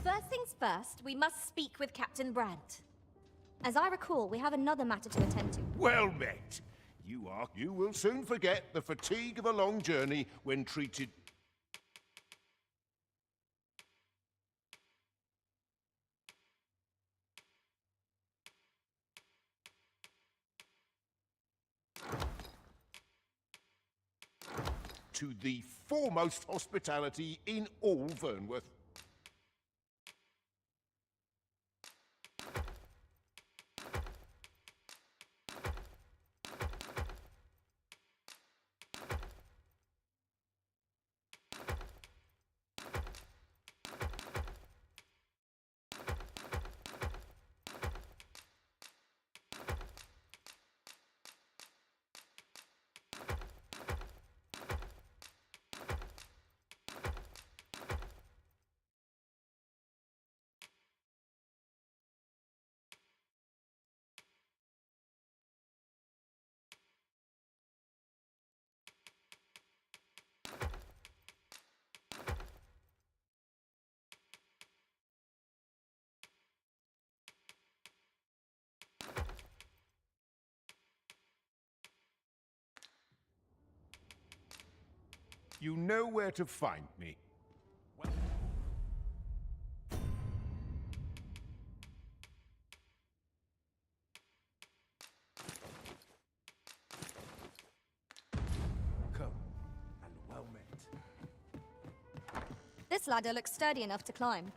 First things first, we must speak with Captain Brandt. As I recall, we have another matter to attend to. Well met. You will soon forget the fatigue of a long journey when treated... to the foremost hospitality in all Vernworth. You know where to find me. Come, and well met. This ladder looks sturdy enough to climb.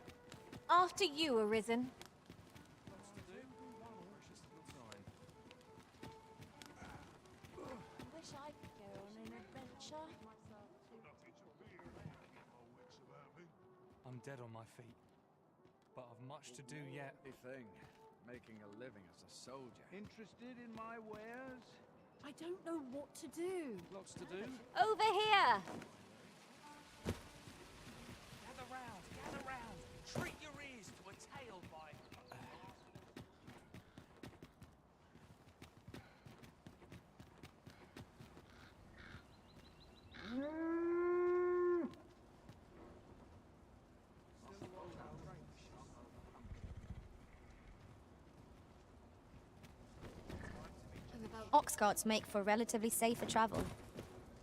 After you, Arisen. I wish I could go on an adventure. I'm dead on my feet, but I've much to do yet. Thing, making a living as a soldier. Interested in my wares? I don't know what to do. Lots to do. Over here! Gather round. Treat your ears to a tail bite. Ox carts make for relatively safer travel.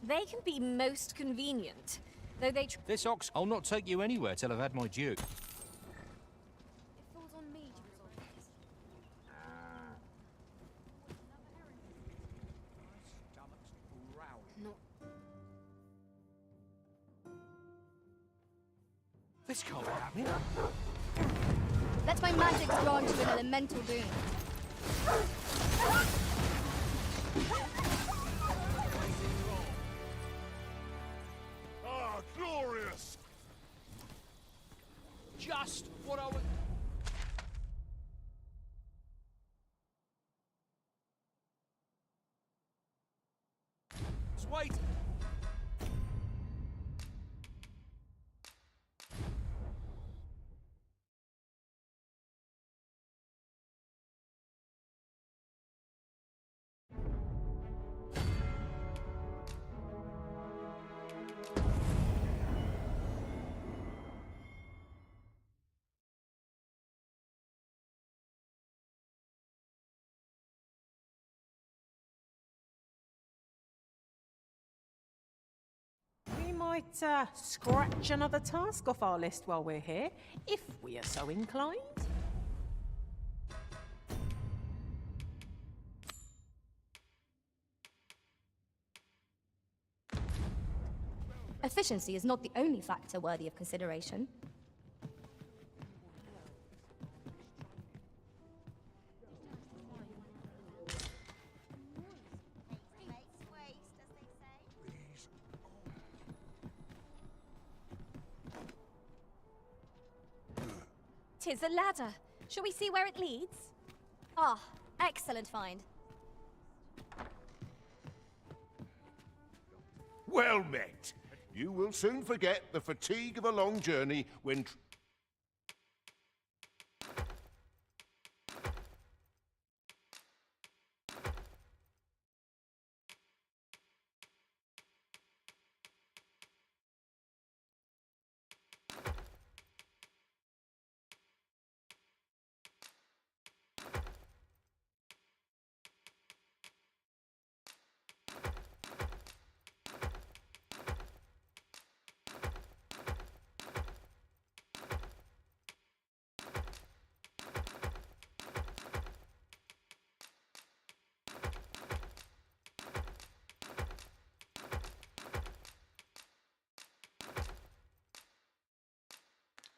They can be most convenient, though they... This ox... I'll not take you anywhere till I've had my due. It falls on me to resolve this. No. This can't be happening. Let my magic grant you an elemental boon. Ah, glorious! Just what I was... Wait! We might scratch another task off our list while we're here, if we are so inclined. Efficiency is not the only factor worthy of consideration. Tis a ladder. Shall we see where it leads? Ah, excellent find. Well met. You will soon forget the fatigue of a long journey when...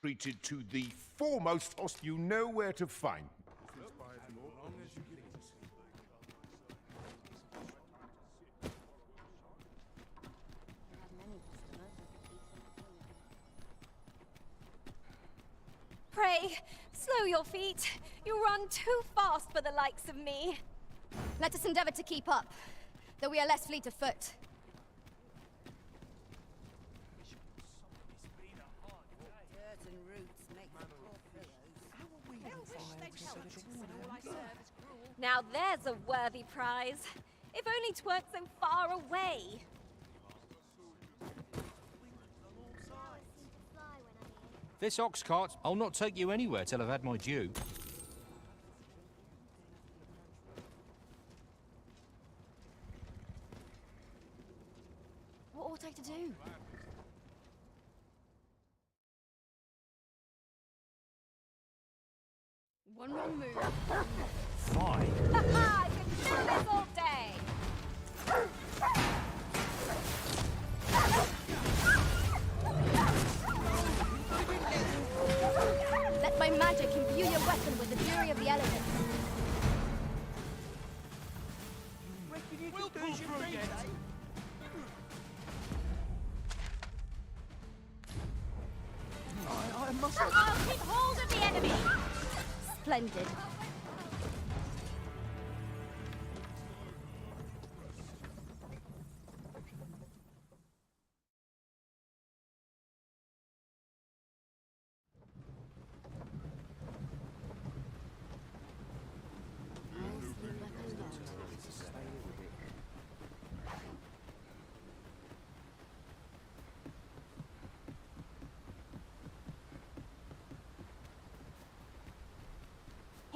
treated to the foremost host you know where to find. Pray, slow your feet. You run too fast for the likes of me. Let us endeavor to keep up, though we are less fleet of foot. Now there's a worthy prize. If only 'tweren't so far away. This ox cart, I'll not take you anywhere till I've had my due. What ought I to do? One wrong move. Fine. I can do this all day! Let my magic imbue your weapon with the fury of the elements. We'll pull through yet. I'll keep hold of the enemy! Splendid.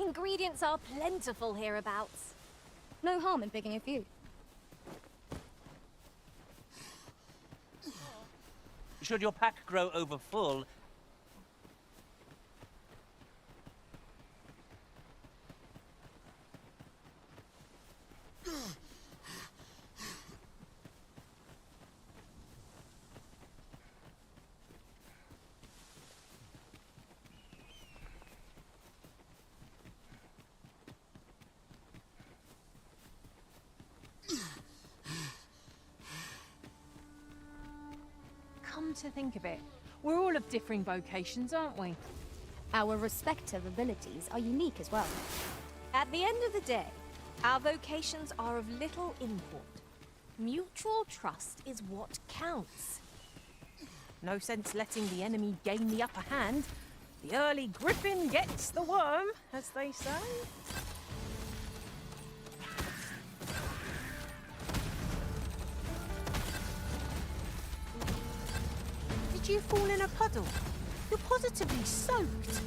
Ingredients are plentiful hereabouts. No harm in picking a few. Should your pack grow over full, Come to think of it, we're all of differing vocations, aren't we? Our respective abilities are unique as well. At the end of the day, our vocations are of little import. Mutual trust is what counts. No sense letting the enemy gain the upper hand. The early griffin gets the worm, as they say. Did you fall in a puddle? You're positively soaked.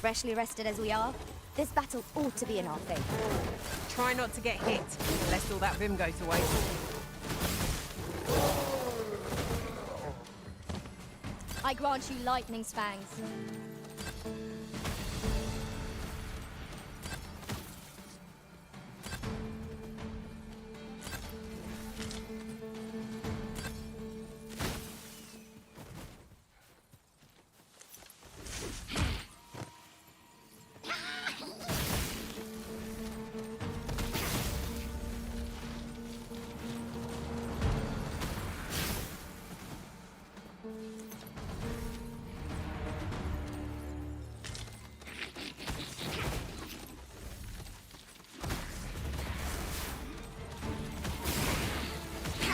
Freshly rested as we are, this battle ought to be in our favour. Try not to get hit, lest all that vim go to waste. I grant you lightning's fangs.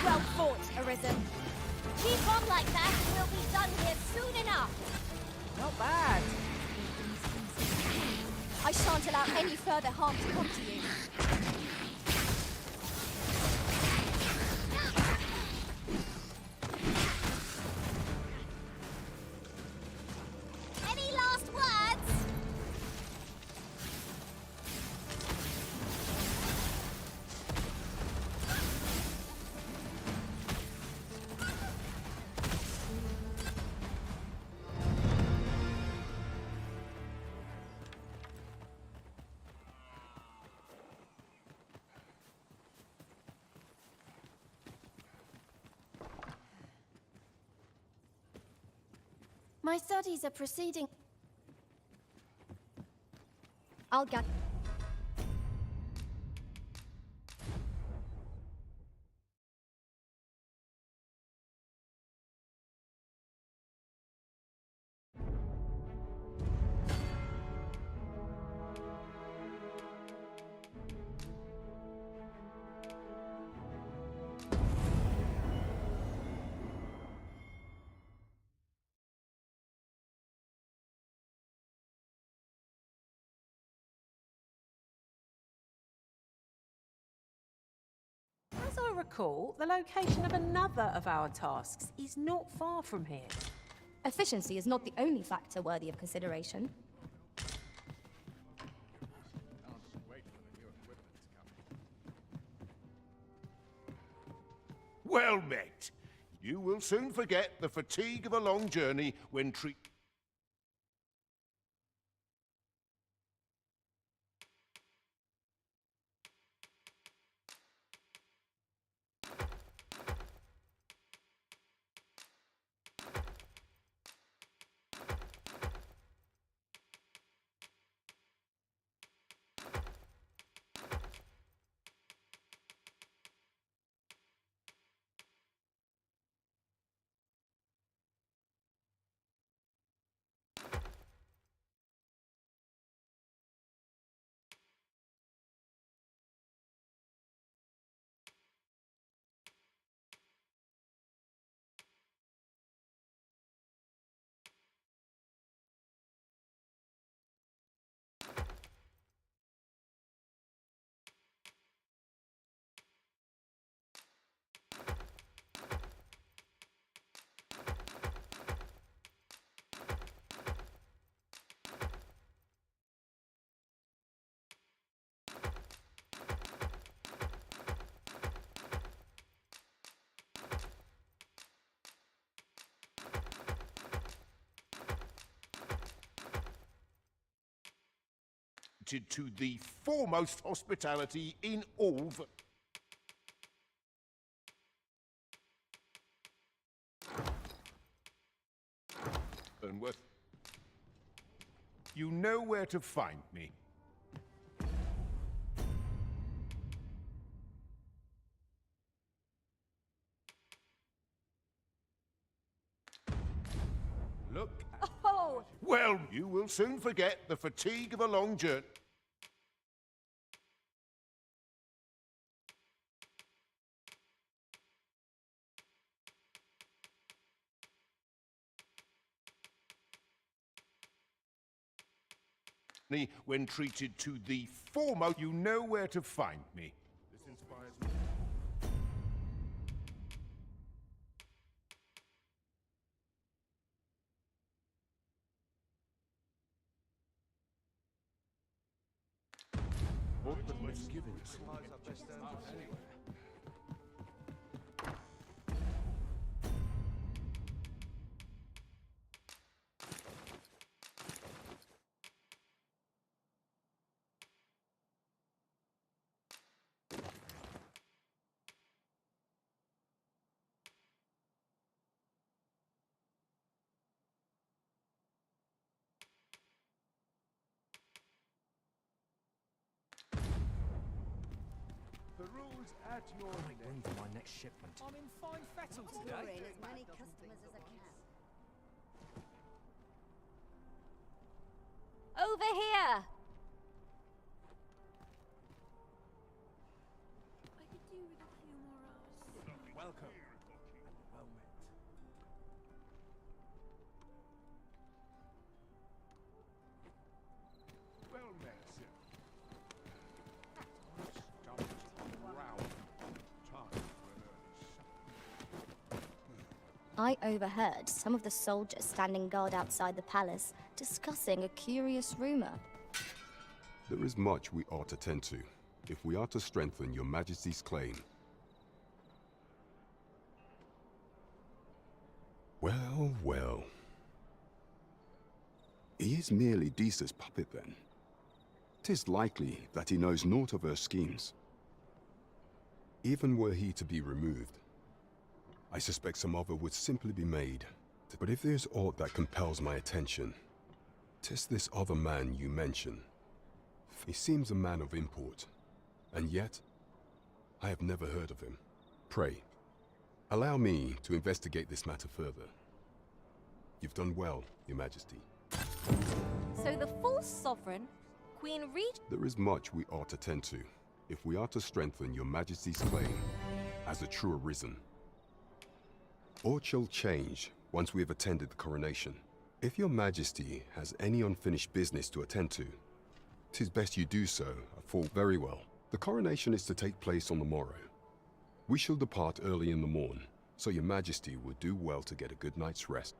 Well fought, Arisen. Keep on like that and we'll be done here soon enough. Not bad. I shan't allow any further harm to come to you. Any last words? My studies are proceeding. I'll get. As I recall, the location of another of our tasks is not far from here. Efficiency is not the only factor worthy of consideration. Well met. You will soon forget the fatigue of a long journey when treat... to the foremost hospitality in all the... Burnworth, you know where to find me. Look. Oh! Well, you will soon forget the fatigue of a long journey. When treated to the foremost, you know where to find me. This inspires me. What but misgivings? The rules at your Make room for my next shipment. I'm in fine fettle today. as many customers as I can. Over here! I could do with a few more hours. Welcome. Well met. Well met. I overheard some of the soldiers standing guard outside the palace discussing a curious rumor. There is much we ought to tend to, if we are to strengthen your Majesty's claim. Well, well. He is merely Disa's puppet, then. 'Tis likely that he knows naught of her schemes. Even were he to be removed, I suspect some other would simply be made. But if there's aught that compels my attention, 'tis this other man you mention. He seems a man of import, and yet I have never heard of him. Pray, allow me to investigate this matter further. You've done well, Your Majesty. So the false sovereign, Queen Regent... There is much we ought to tend to, if we are to strengthen Your Majesty's claim as a true arisen. Aught shall change once we have attended the coronation. If Your Majesty has any unfinished business to attend to, 'tis best you do so afore. Very well. The coronation is to take place on the morrow. We shall depart early in the morn, so Your Majesty would do well to get a good night's rest.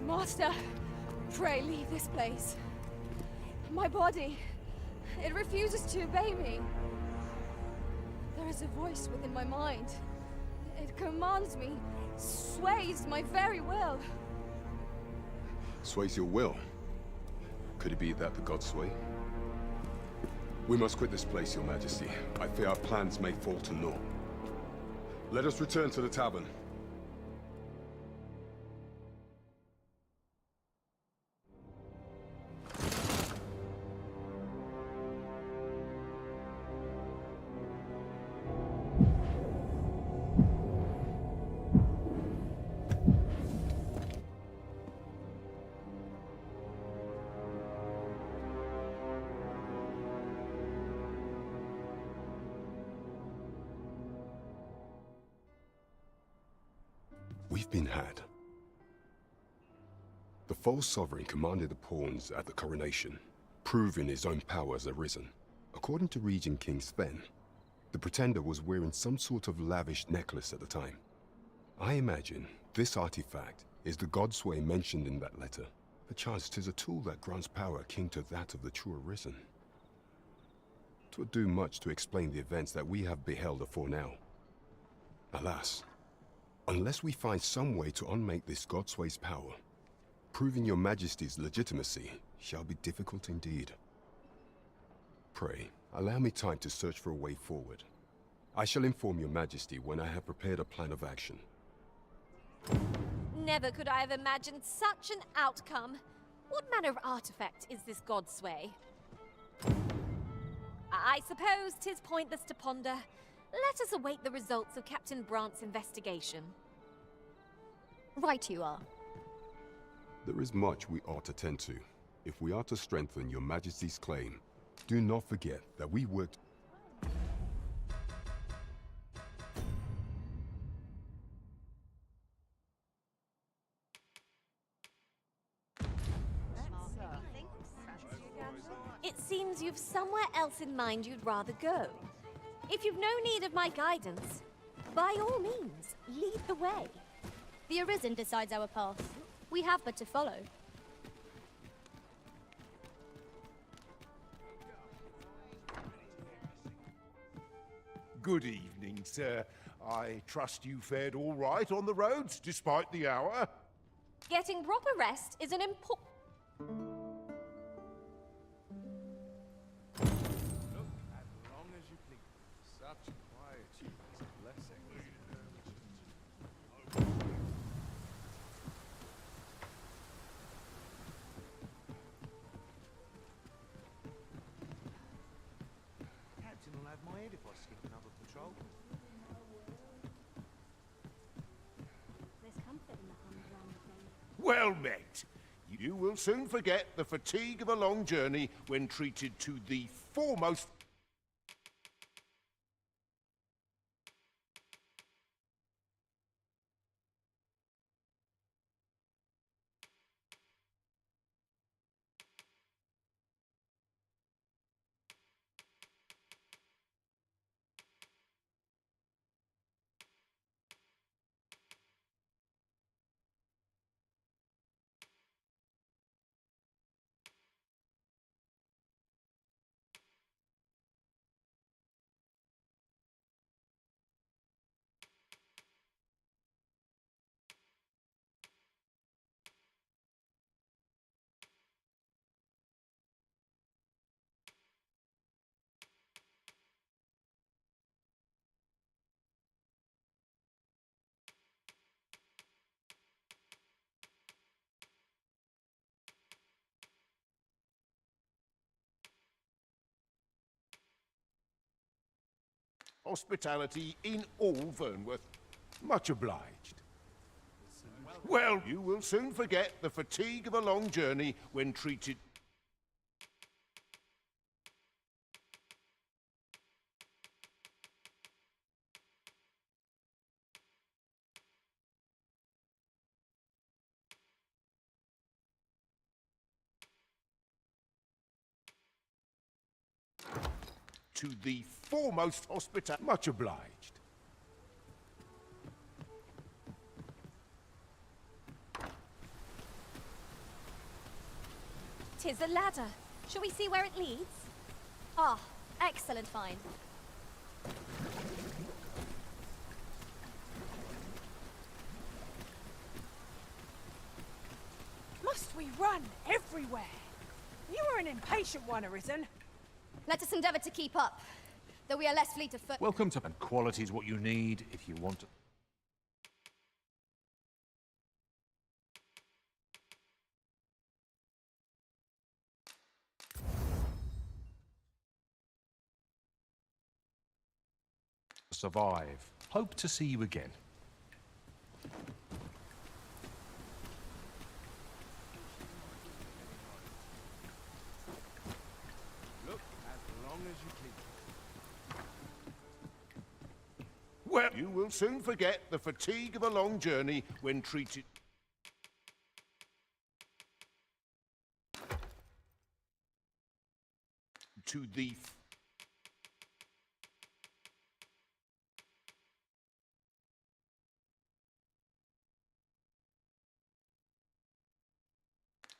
Master, pray leave this place. My body, it refuses to obey me. There is a voice within my mind. It commands me, sways my very will. Sways your will? Could it be that the gods sway? We must quit this place, Your Majesty. I fear our plans may fall to naught. Let us return to the tavern. We've been had. The false sovereign commanded the pawns at the coronation, proving his own power as arisen. According to Regent King Sven, the pretender was wearing some sort of lavish necklace at the time. I imagine this artifact is the godsway mentioned in that letter. Perchance 'tis a tool that grants power akin to that of the true arisen. 'Twould do much to explain the events that we have beheld afore now. Alas, unless we find some way to unmake this godsway's power, proving Your Majesty's legitimacy shall be difficult indeed. Pray, allow me time to search for a way forward. I shall inform Your Majesty when I have prepared a plan of action. Never could I have imagined such an outcome. What manner of artifact is this godsway? I suppose 'tis pointless to ponder. Let us await the results of Captain Brant's investigation. Right you are. There is much we ought to tend to, if we are to strengthen Your Majesty's claim. Do not forget that we worked... It seems you've somewhere else in mind you'd rather go. If you've no need of my guidance, by all means, lead the way. The Arisen decides our path. We have but to follow. Good evening, sir. I trust you fared all right on the roads, despite the hour? Getting proper rest is an important... Look, as long as you please. Such quietude is a blessing. Captain will have my head if I skip another patrol. There's comfort in the hum around the place. Well met. You will soon forget the fatigue of a long journey when treated to the foremost... hospitality in all Vernworth. Much obliged. Well, you will soon forget the fatigue of a long journey when treated... to the foremost hospital. Much obliged. 'Tis a ladder. Shall we see where it leads? Ah, excellent find. Must we run everywhere? You are an impatient one, Arisen. Let us endeavor to keep up, though we are less fleet of foot. Welcome to... And quality is what you need if you want to... survive. Hope to see you again. Look, as long as you keep. Well, you will soon forget the fatigue of a long journey when treated... to the...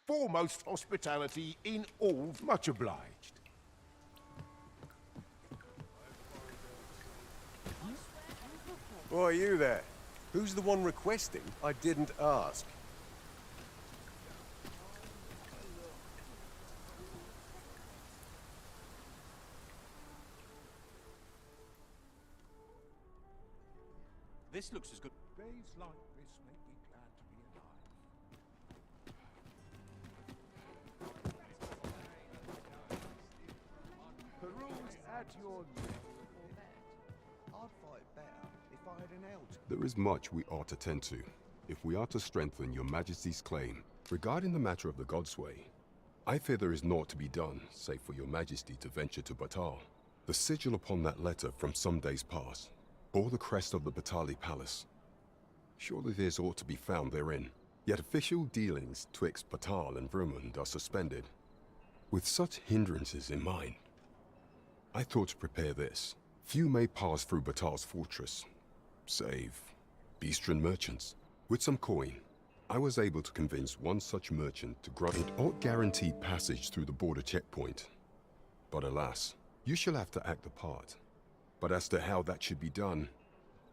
foremost hospitality in all. Much obliged. Why are you there? Who's the one requesting? I didn't ask. This looks as good... Days like this make me glad to be alive. Peruse at your I'd fight better if I had an elder. There is much we ought to tend to, if we are to strengthen your majesty's claim. Regarding the matter of the Godsway, I fear there is naught to be done, save for your majesty to venture to Batal. The sigil upon that letter from some days past bore the crest of the Batali Palace. Surely there's aught to be found therein. Yet official dealings twixt Batal and Vermund are suspended. With such hindrances in mind, I thought to prepare this. Few may pass through Batal's fortress, save Beastren merchants. With some coin, I was able to convince one such merchant to grant it ought guaranteed passage through the border checkpoint. But alas, you shall have to act the part. But as to how that should be done,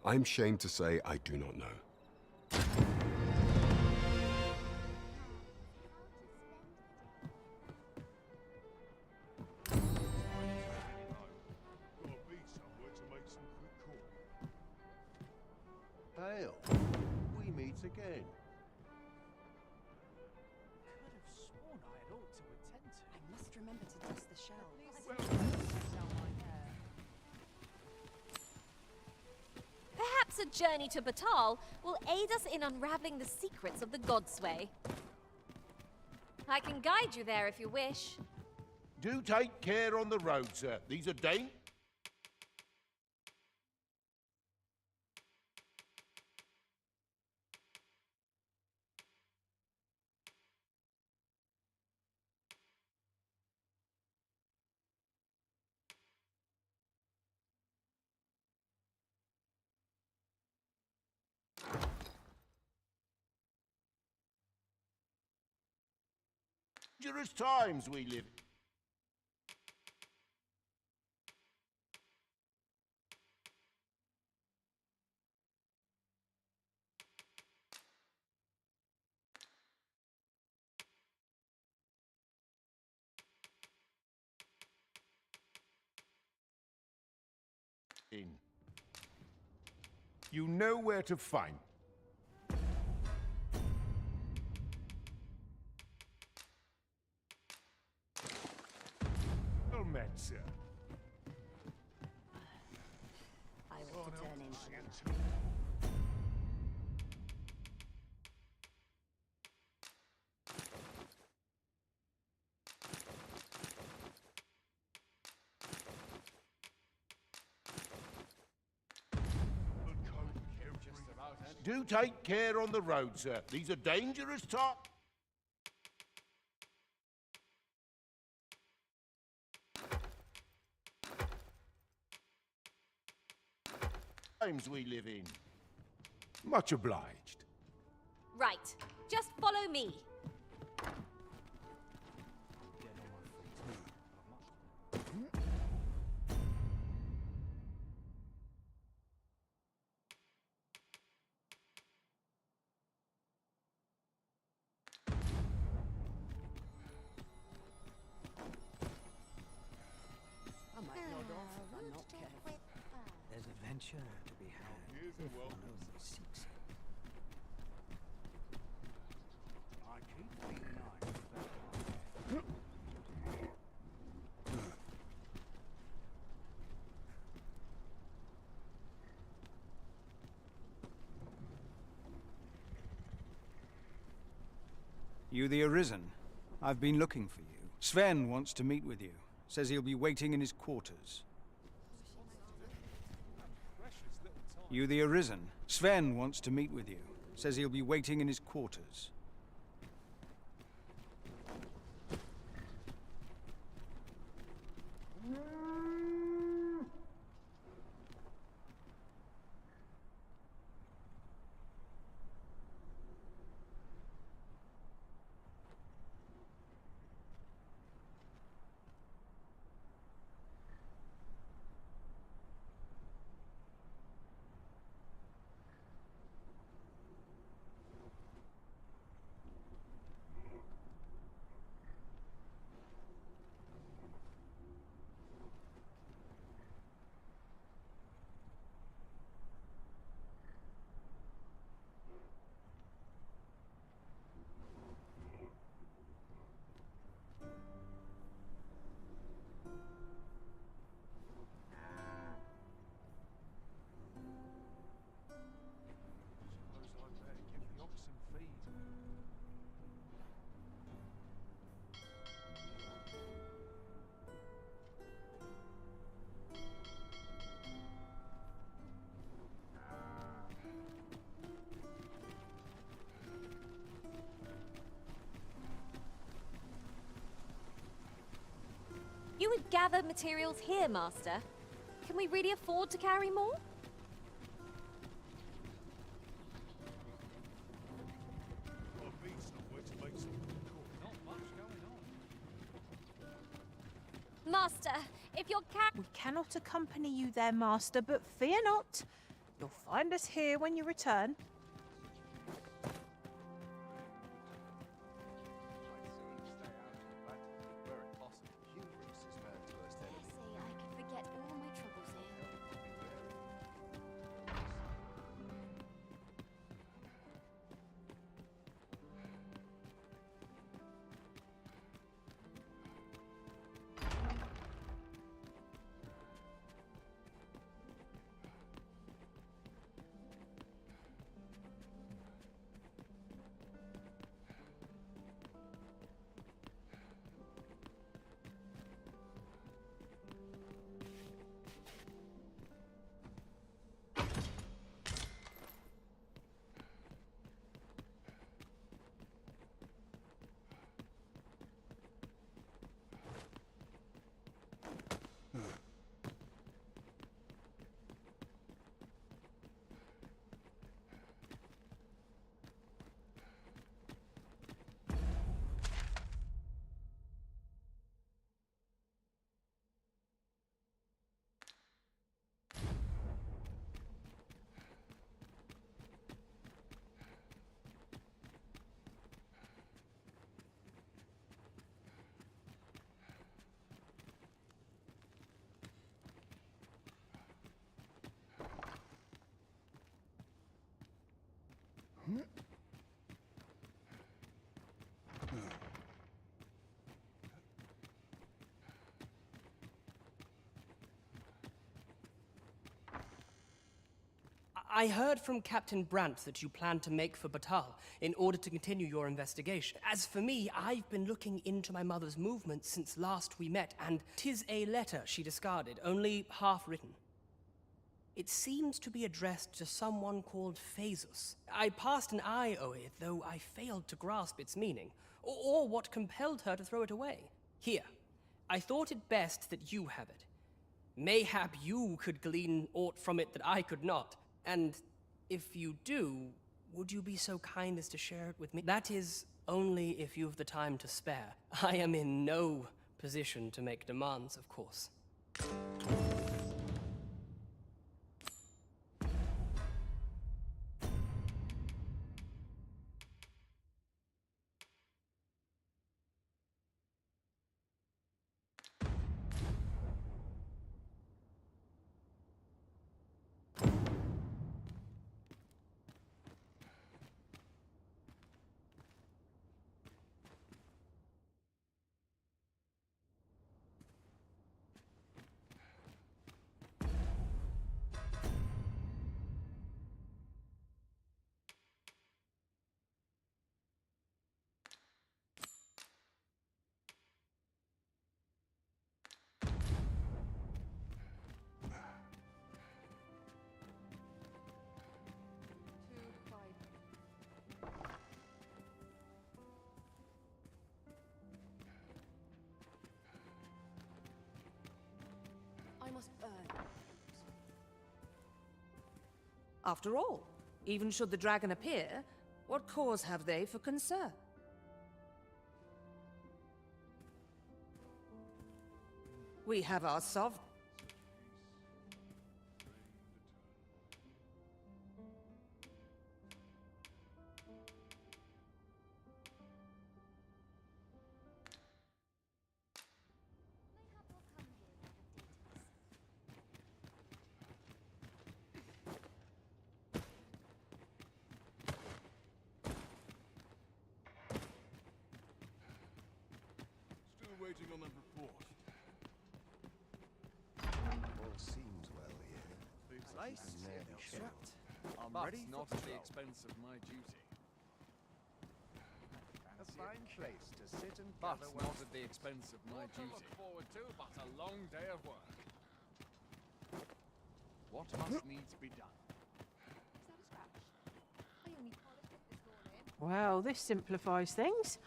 I'm ashamed to say I do not know. Dale, we meet again. Could have sworn I had ought to attend to. I must remember to dust the shelves. Perhaps a journey to Batal will aid us in unraveling the secrets of the Godsway. I can guide you there if you wish. Do take care on the road, sir. These are dangerous. Times we live in. You know where to find. Well met, sir. Do take care on the road, sir. These are dangerous times we live in. Much obliged. Right, just follow me. I might nod off if I'm not careful. There's adventure to be had if one only seeks it. I keep thinking I expect You the Arisen? I've been looking for you. Sven wants to meet with you. Says he'll be waiting in his quarters. You the Arisen? Sven wants to meet with you. Says he'll be waiting in his quarters. You would gather materials here, Master. Can we really afford to carry more? Master, if you're We cannot accompany you there, Master, but fear not. You'll find us here when you return. I heard from Captain Brandt that you plan to make for Batal in order to continue your investigation. As for me, I've been looking into my mother's movements since last we met, and 'tis a letter she discarded, only half written. It seems to be addressed to someone called Phaesus. I passed an eye over it, though I failed to grasp its meaning, or what compelled her to throw it away. Here, I thought it best that you have it. Mayhap you could glean aught from it that I could not. And if you do, would you be so kind as to share it with me? That is, only if you have the time to spare. I am in no position to make demands, of course. I must earn. After all, even should the dragon appear, what cause have they for concern? We have our sovereign. Waiting on that report. All seems well here. The place is strapped. I'm But ready not for at the patrol. expense of my duty. A fine place to sit and But gather not one's at the expense of my More to duty. look forward to, but a long day of work. What must needs be done? Well, this simplifies things.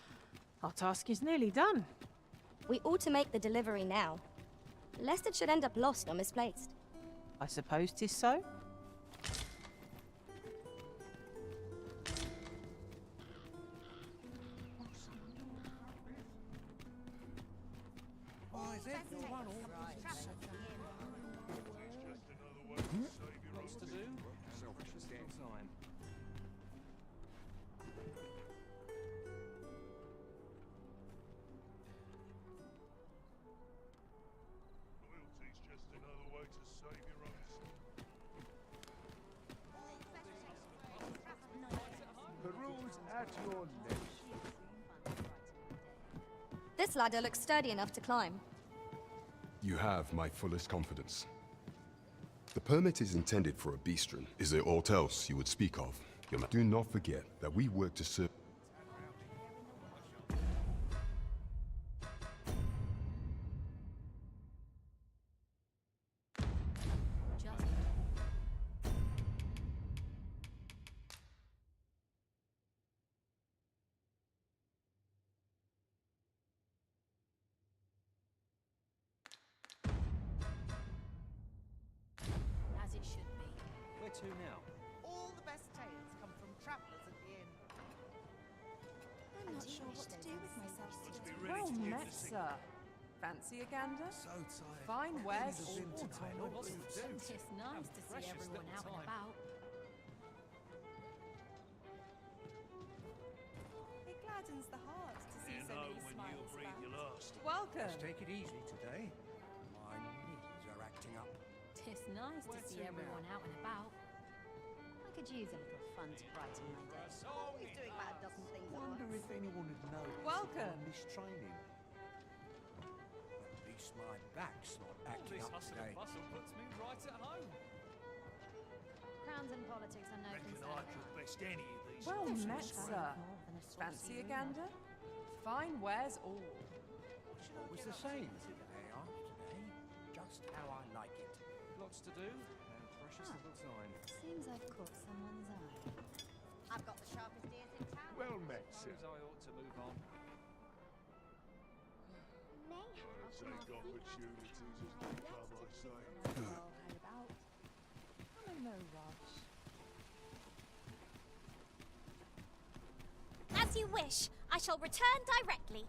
Our task is nearly done. We ought to make the delivery now, lest it should end up lost or misplaced. I suppose 'tis so. Oh, is it? You're one all right. Lots to do. Precious little time. Loyalty's just another way to save your own soul. Peruse at your leisure. This ladder looks sturdy enough to climb. You have my fullest confidence. The permit is intended for a beastren. Is there aught else you would speak of? Do not forget that we work to serve. As it should be. Where to now? All the best tales come from travelers at the inn. I'm not sure what to do with myself today. Well met, sir. Fancy a gander? So tired. Fine wares End of all winter time. time. Lots to do. It's nice to see Precious everyone little out and time. about. It gladdens the heart to see You so know many when you smiles breathe about. your last. Welcome. Let's take it easy today. My knees are acting up. It's nice Where to see to everyone now? out and about. I could use a little fun to brighten my day. Always doing about a dozen things at Wonder once. if anyone would know Welcome. this training. At least my back's not All acting this up hustle today. and bustle puts me right at home. Crowns and politics are no Reckon concern I of could mine. best any of these. Well horses. met, sir. Fancy a gander? Fine wares all. What was the same as it they are today? Just how I like it. Lots to do, and precious little time. Seems I've caught someone's eye. I've got the sharpest ears in town. Well met, sir. Suppose I ought to move on. Take opportunities as they come, I say. I'll hang about. I'm in no rush. As you wish. I shall return directly.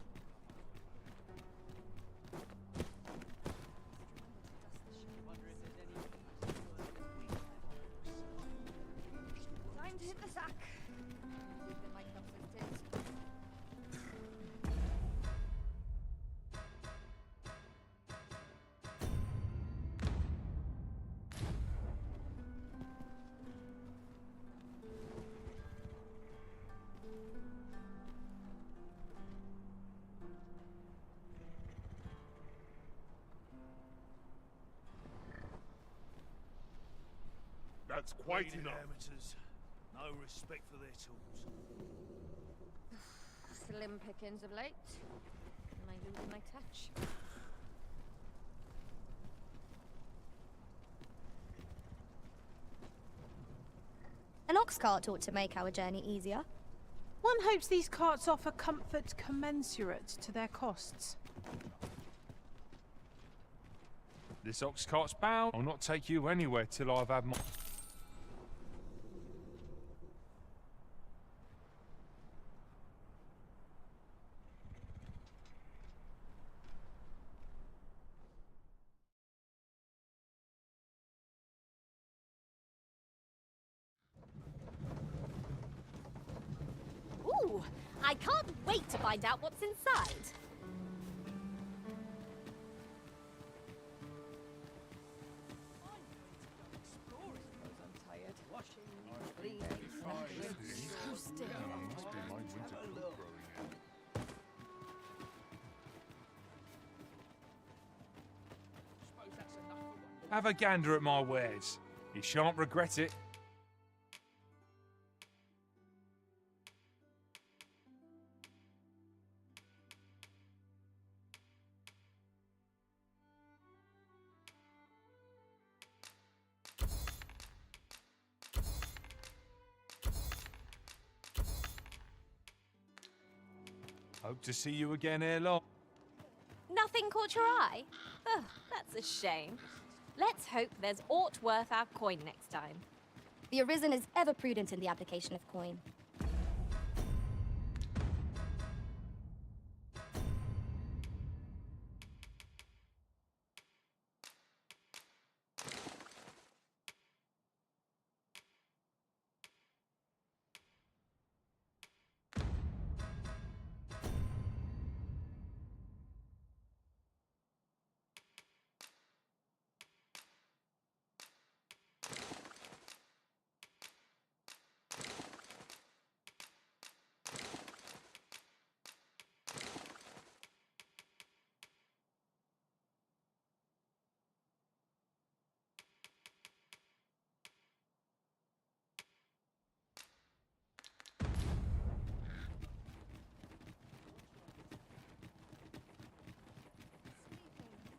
Time to hit the sack. Leave my cups as it is. That's quite Bleeding enough. amateurs. No respect for their tools. Slim pickings of late. Am I losing my touch? An ox cart ought to make our journey easier. One hopes these carts offer comfort commensurate to their costs. This ox cart's bound. I'll not take you anywhere till I've had my... Ooh, I can't wait to find out what's inside. Have a gander at my wares. You shan't regret it. Hope to see you again ere long. Nothing caught your eye? Oh, that's a shame. Let's hope there's aught worth our coin next time. The Arisen is ever prudent in the application of coin.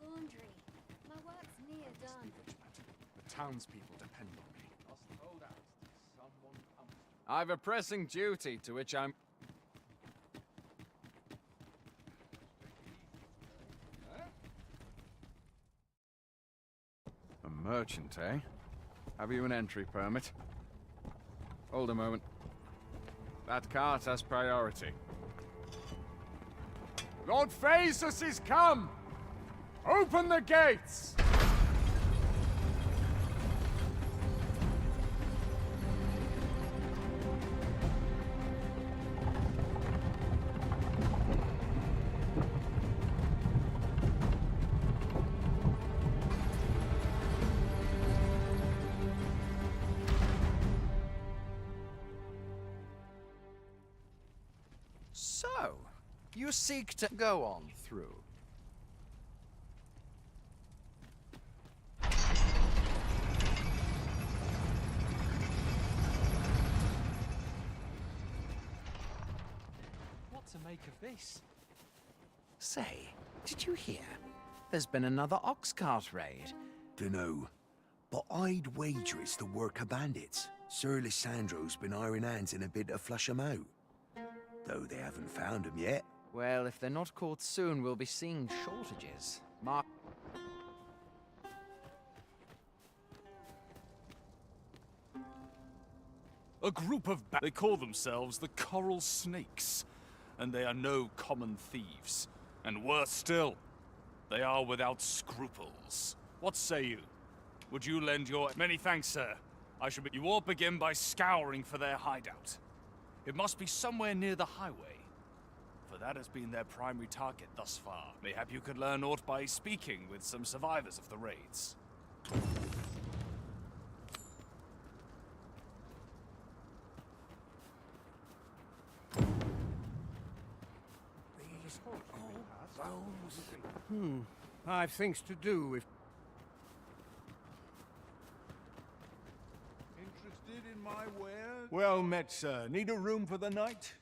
Laundry. My work's near done. The townspeople depend on me. I've a pressing duty to which I'm... A merchant, eh? Have you an entry permit? Hold a moment. That cart has priority. Lord Phaesus is come! Open the gates! So, you seek to go on through. to make of this. Say, did you hear? There's been another ox cart raid. Dunno, but I'd wager it's the work of bandits. Sir Lissandro's been iron hands in a bid to flush 'em out. Though they haven't found 'em yet. Well, if they're not caught soon, we'll be seeing shortages. Mark. A group of they call themselves the Coral Snakes, and they are no common thieves. And worse still, they are without scruples. What say you? Would you lend your... Many thanks, sir. I should be... You all begin by scouring for their hideout. It must be somewhere near the highway, for that has been their primary target thus far. Mayhap you could learn aught by speaking with some survivors of the raids. I've things to do if... Interested in my wares? Well met, sir. Need a room for the night?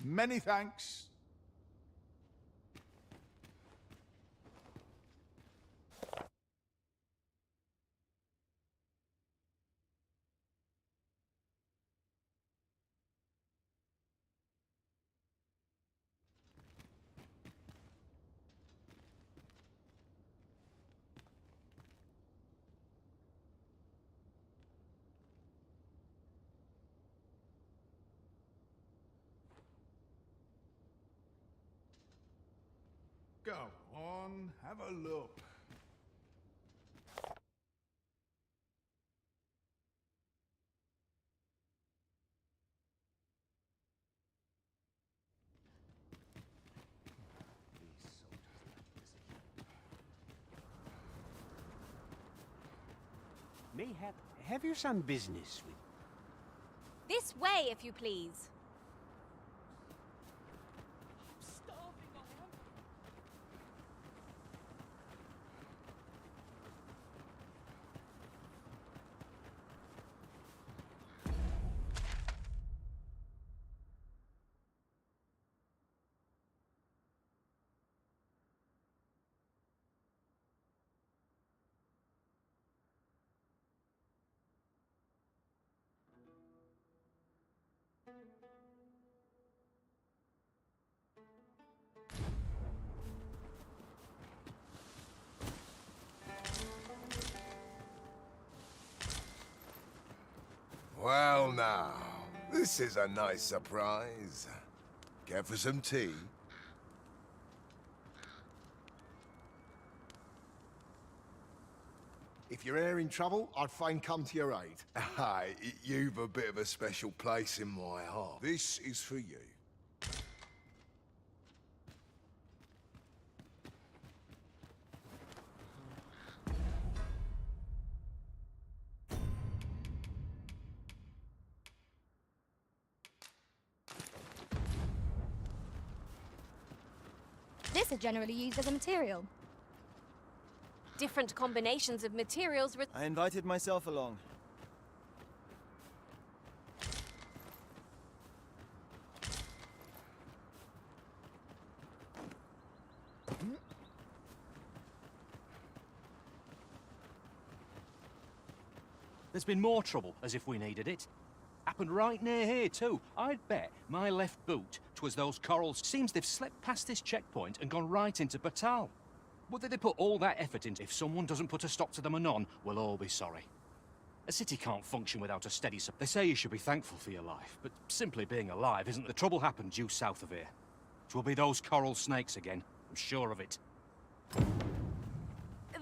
Many thanks. Go on, have a look. Mayhap, have you some business with... This way, if you please. Well now, this is a nice surprise. Care for some tea? If you're e'er in trouble, I'd fain come to your aid. Aye, you've a bit of a special place in my heart. This is for you. This is generally used as a material. Different combinations of materials. I invited myself along. There's been more trouble, as if we needed it. Happened right near here, too. I'd bet my left boot 'twas those corals. Seems they've slipped past this checkpoint and gone right into Batal. Whether they put all that effort into, if someone doesn't put a stop to them anon, we'll all be sorry. A city can't function without a steady supply. They say you should be thankful for your life, but simply being alive isn't. The trouble happened due south of here. 'Twill be those coral snakes again, I'm sure of it.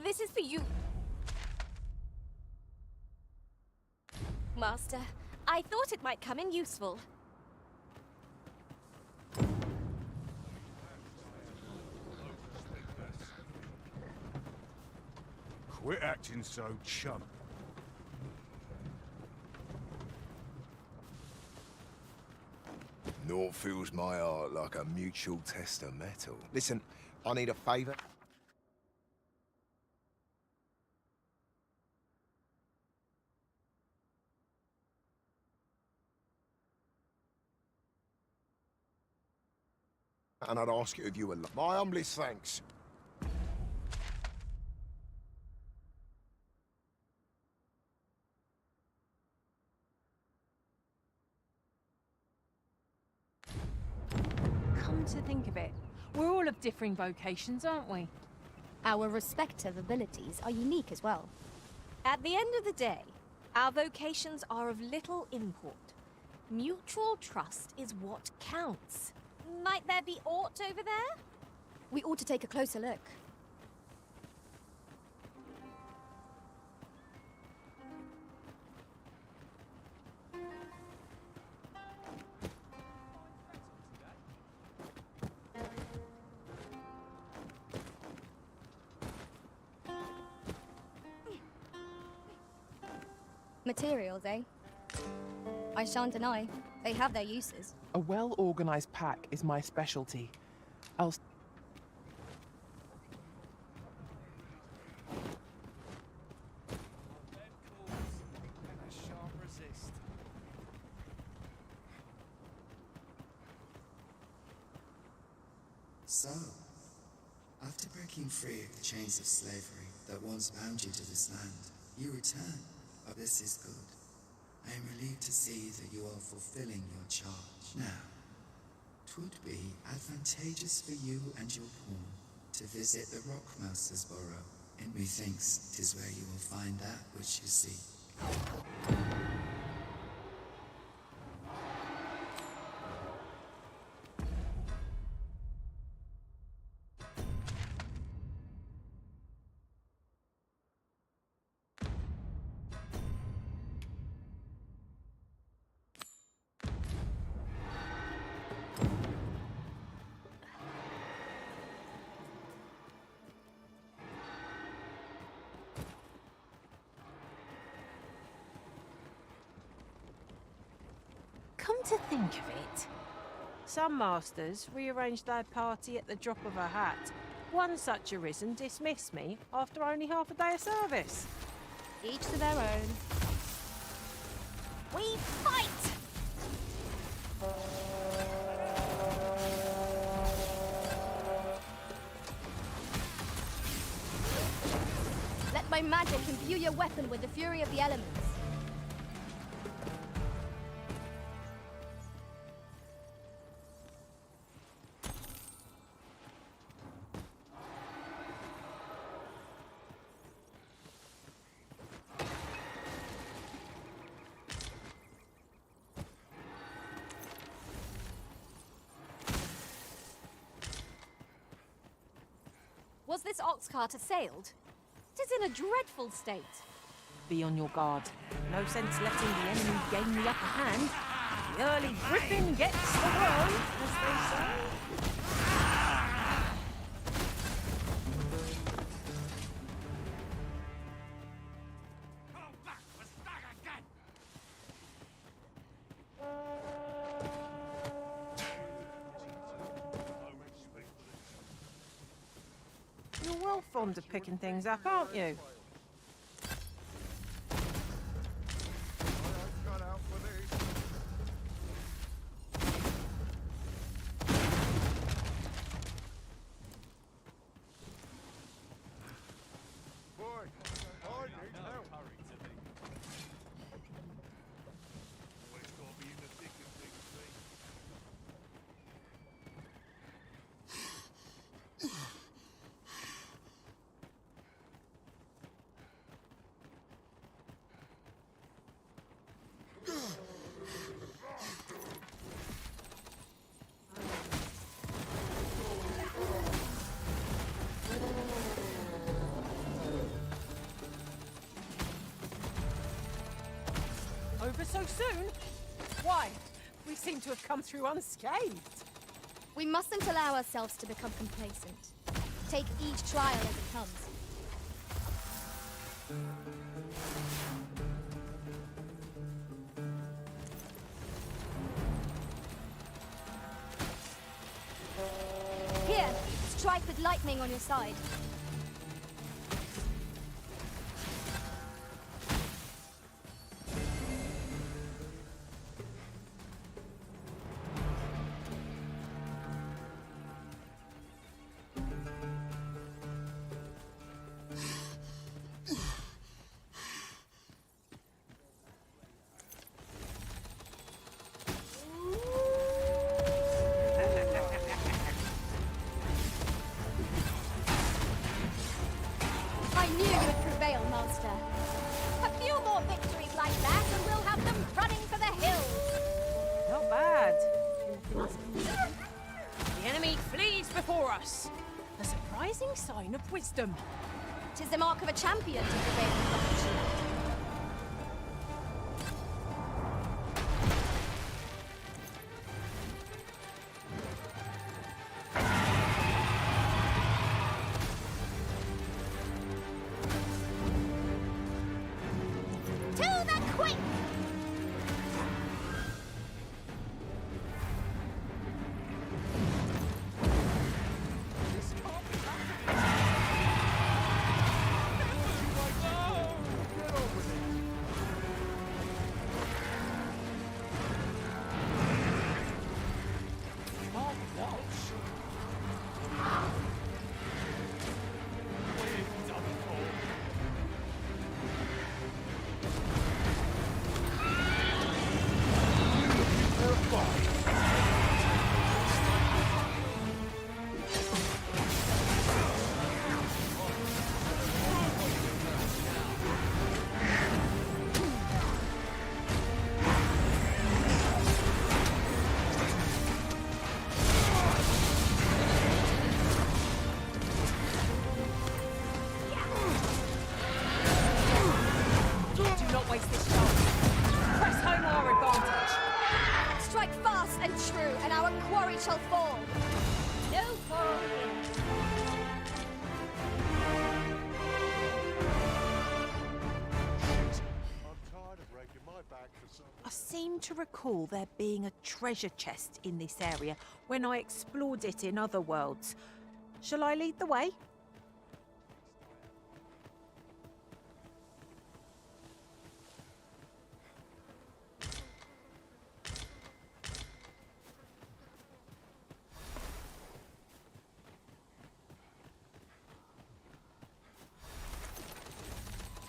This is for you. Master, I thought it might come in useful. Quit acting so chump. Naught fills my heart like a mutual test of metal. Listen, I need a favour. And I'd ask it of you alone. My humblest thanks. Come to think of it, we're all of differing vocations, aren't we? Our respective abilities are unique as well. At the end of the day, our vocations are of little import. Mutual trust is what counts. Might there be aught over there? We ought to take a closer look. Materials, eh? I shan't deny, they have their uses. A well-organized pack is my specialty. I'll... So, after breaking free of the chains of slavery that once bound you to this land, you return. Oh, this is good. I am relieved to see that you are fulfilling your charge. Now, 'twould be advantageous for you and your pawn to visit the Rockmouser's burrow, and methinks 'tis where you will find that which you seek. Come to think of it, some masters rearrange their party at the drop of a hat. One such arisen dismissed me after only half a day of service. Each to their own. We fight! Let my magic imbue your weapon with the fury of the elements. Was this ox cart assailed? It is in a dreadful state. Be on your guard. No sense letting the enemy gain the upper hand. The early griffin gets the worm, as they say. You're well fond of picking things up, aren't you? Over so soon? Why? We seem to have come through unscathed. We mustn't allow ourselves to become complacent. Take each trial as it comes. Strike with lightning on your side. I knew you would prevail, Master. A few more victories like that, and we'll have them running for the hills. Not bad. The enemy flees before us. A surprising sign of wisdom. 'Tis the mark of a champion to prevail in competition. To the quick! Do not waste this chance. Press home our advantage. Strike fast and true, and our quarry shall fall. No quarrel here. I seem to recall there being a treasure chest in this area when I explored it in other worlds. Shall I lead the way?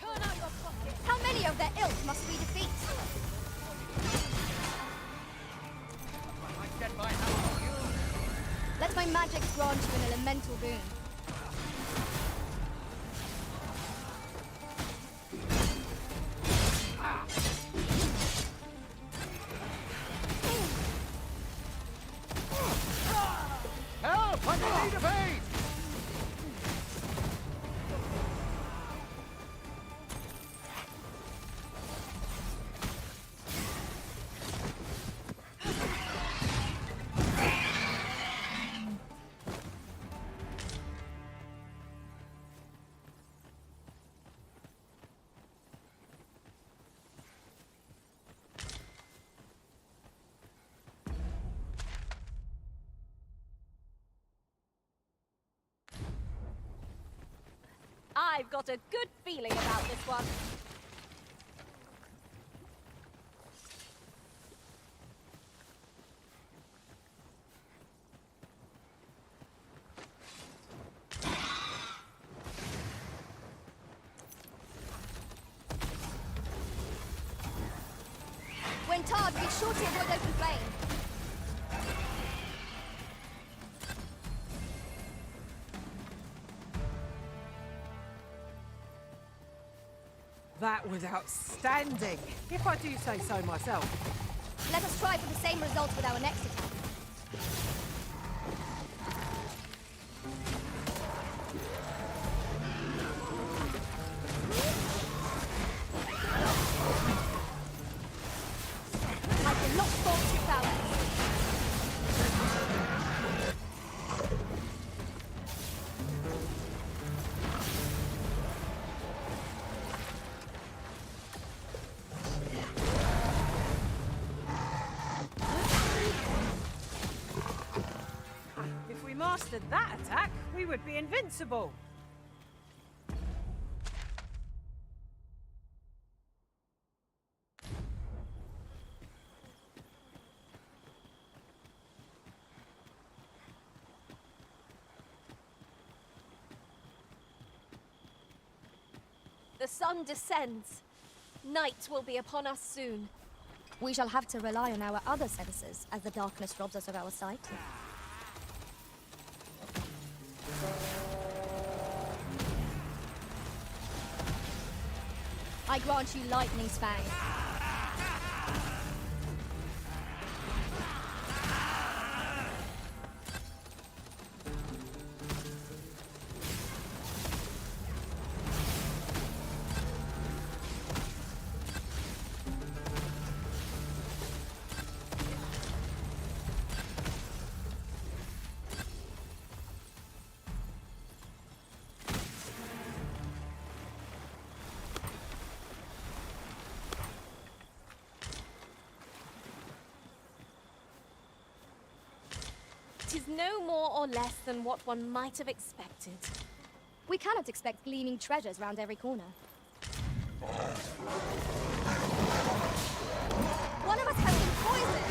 Turn out your pocket. How many of their ilk must we defeat? Let my magic grant you an elemental boon. Help! I'm in need of aid! I've got a good feeling about this one. When tarred, be sure to avoid open flame. That was outstanding, if I do say so myself. Let us try for the same result with our next attack. I cannot fault your balance. After that attack, we would be invincible. The sun descends. Night will be upon us soon. We shall have to rely on our other senses as the darkness robs us of our sight. I grant you lightning's fang. Tis no more or less than what one might have expected. We cannot expect gleaming treasures round every corner. One of us has been poisoned!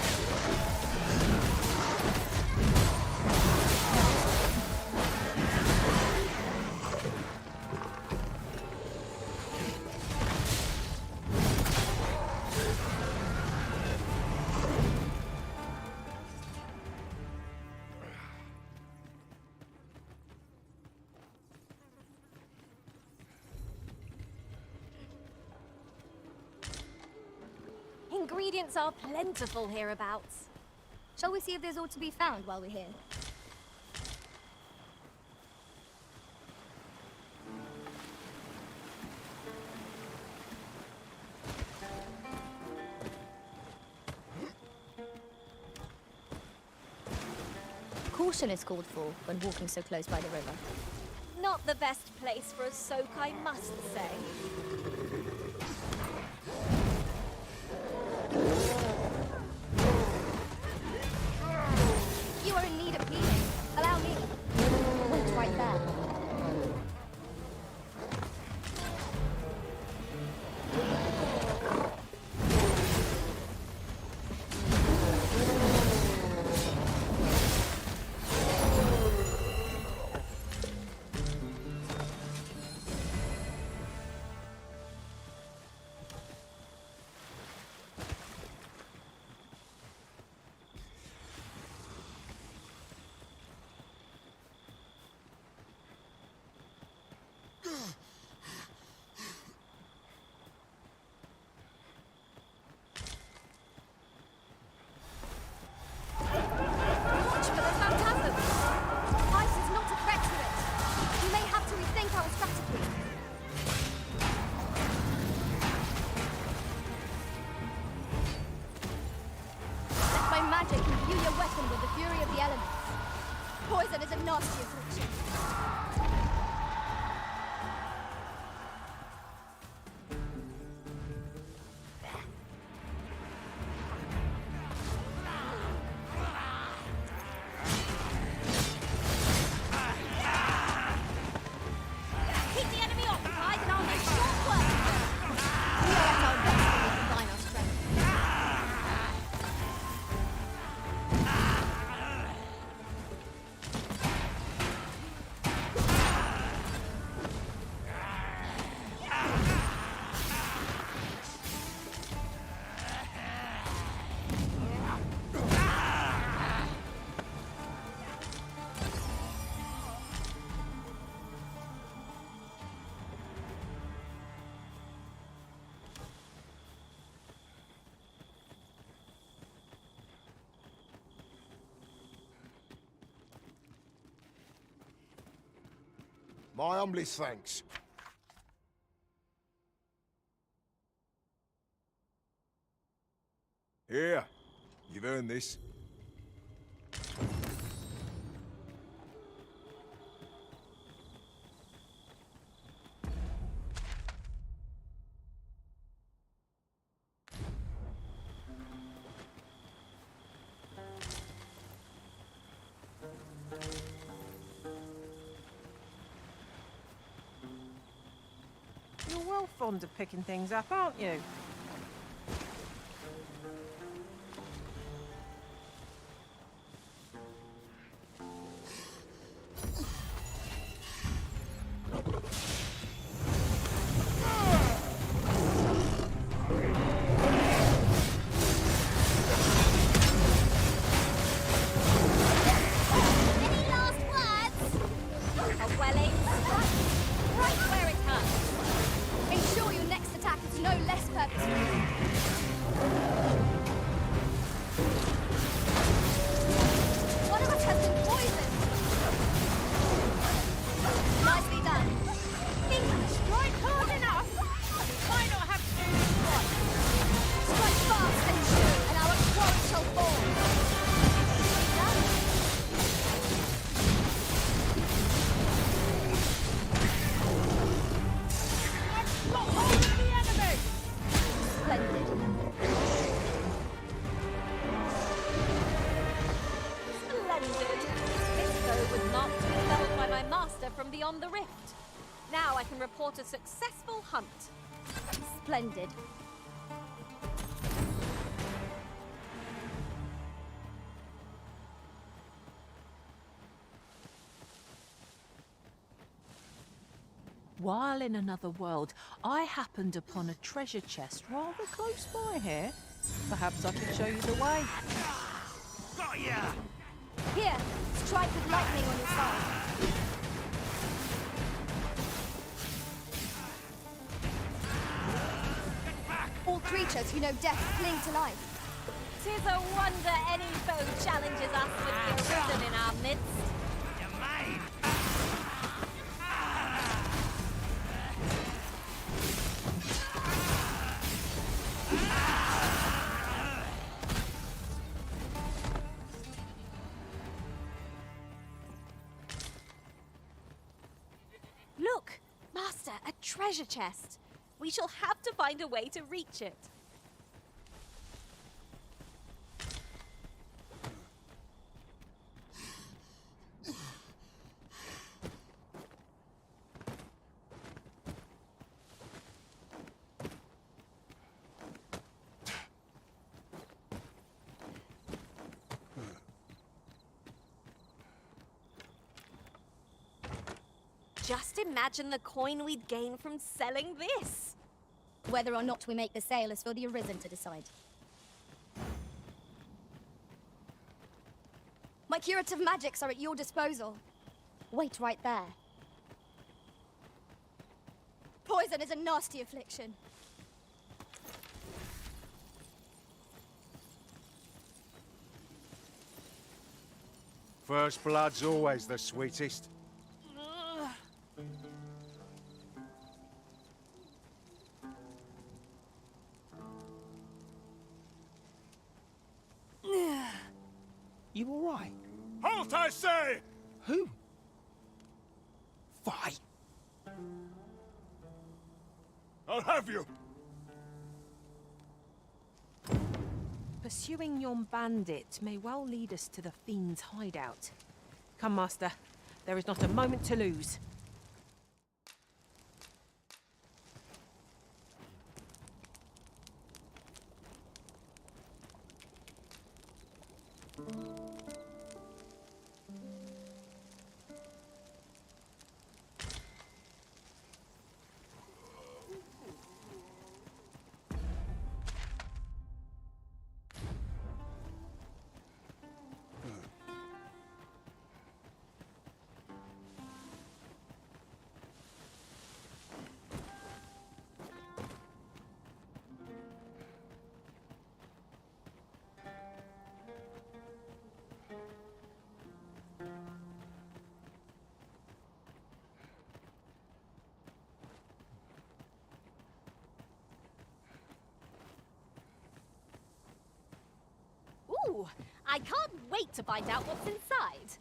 Ingredients are plentiful hereabouts. Shall we see if there's aught to be found while we're here? Caution is called for when walking so close by the river. Not the best place for a soak, I must say. You are in need of healing. Allow me. Wait right there. Watch for the phantasm! Ice is not a threat to it. We may have to rethink our strategy. Let my magic imbue your weapon with the fury of the elements. Poison is a nasty affliction. Keep the enemy occupied and I'll make short work. We are at our best when we combine our strength. My humblest thanks. Here, you've earned this. well fond of picking things up, aren't you? Any last words? A well-aimed strike, right where it hurts. Ensure your next attack is no less purposeful. One of us has been poisoned. Nicely done. English, strike hard enough. We might not have to do this twice. Strike fast and true, and our quarry shall fall. Got hold of the enemy! Splendid. Splendid. This foe was marked to be felled by my master from beyond the rift. Now I can report a successful hunt. Splendid. While in another world, I happened upon a treasure chest rather close by here. Perhaps I could show you the way. Got ya! Here, strike with lightning on your side. All creatures who know death cling to life. 'Tis a wonder any foe challenges us with the arisen in our midst. You made! Look, Master, a treasure chest. We shall have to find a way to reach it. Just imagine the coin we'd gain from selling this. Whether or not we make the sale is for the Arisen to decide. My curative magics are at your disposal. Wait right there. Poison is a nasty affliction. First blood's always the sweetest. You all right? Halt, I say! Who? Fight. I'll have you! Pursuing yon bandit may well lead us to the fiend's hideout. Come, Master. There is not a moment to lose. Ooh, I can't wait to find out what's inside.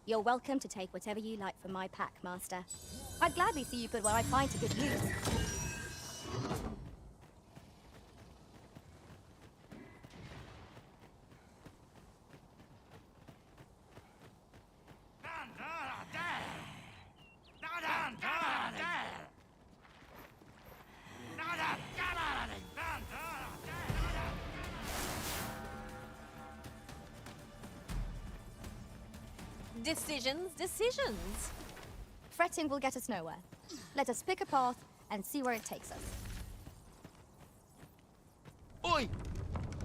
You're welcome to take whatever you like from my pack, Master. I'd gladly see you put what I find to good use. Decisions. Fretting will get us nowhere. Let us pick a path and see where it takes us. Oi!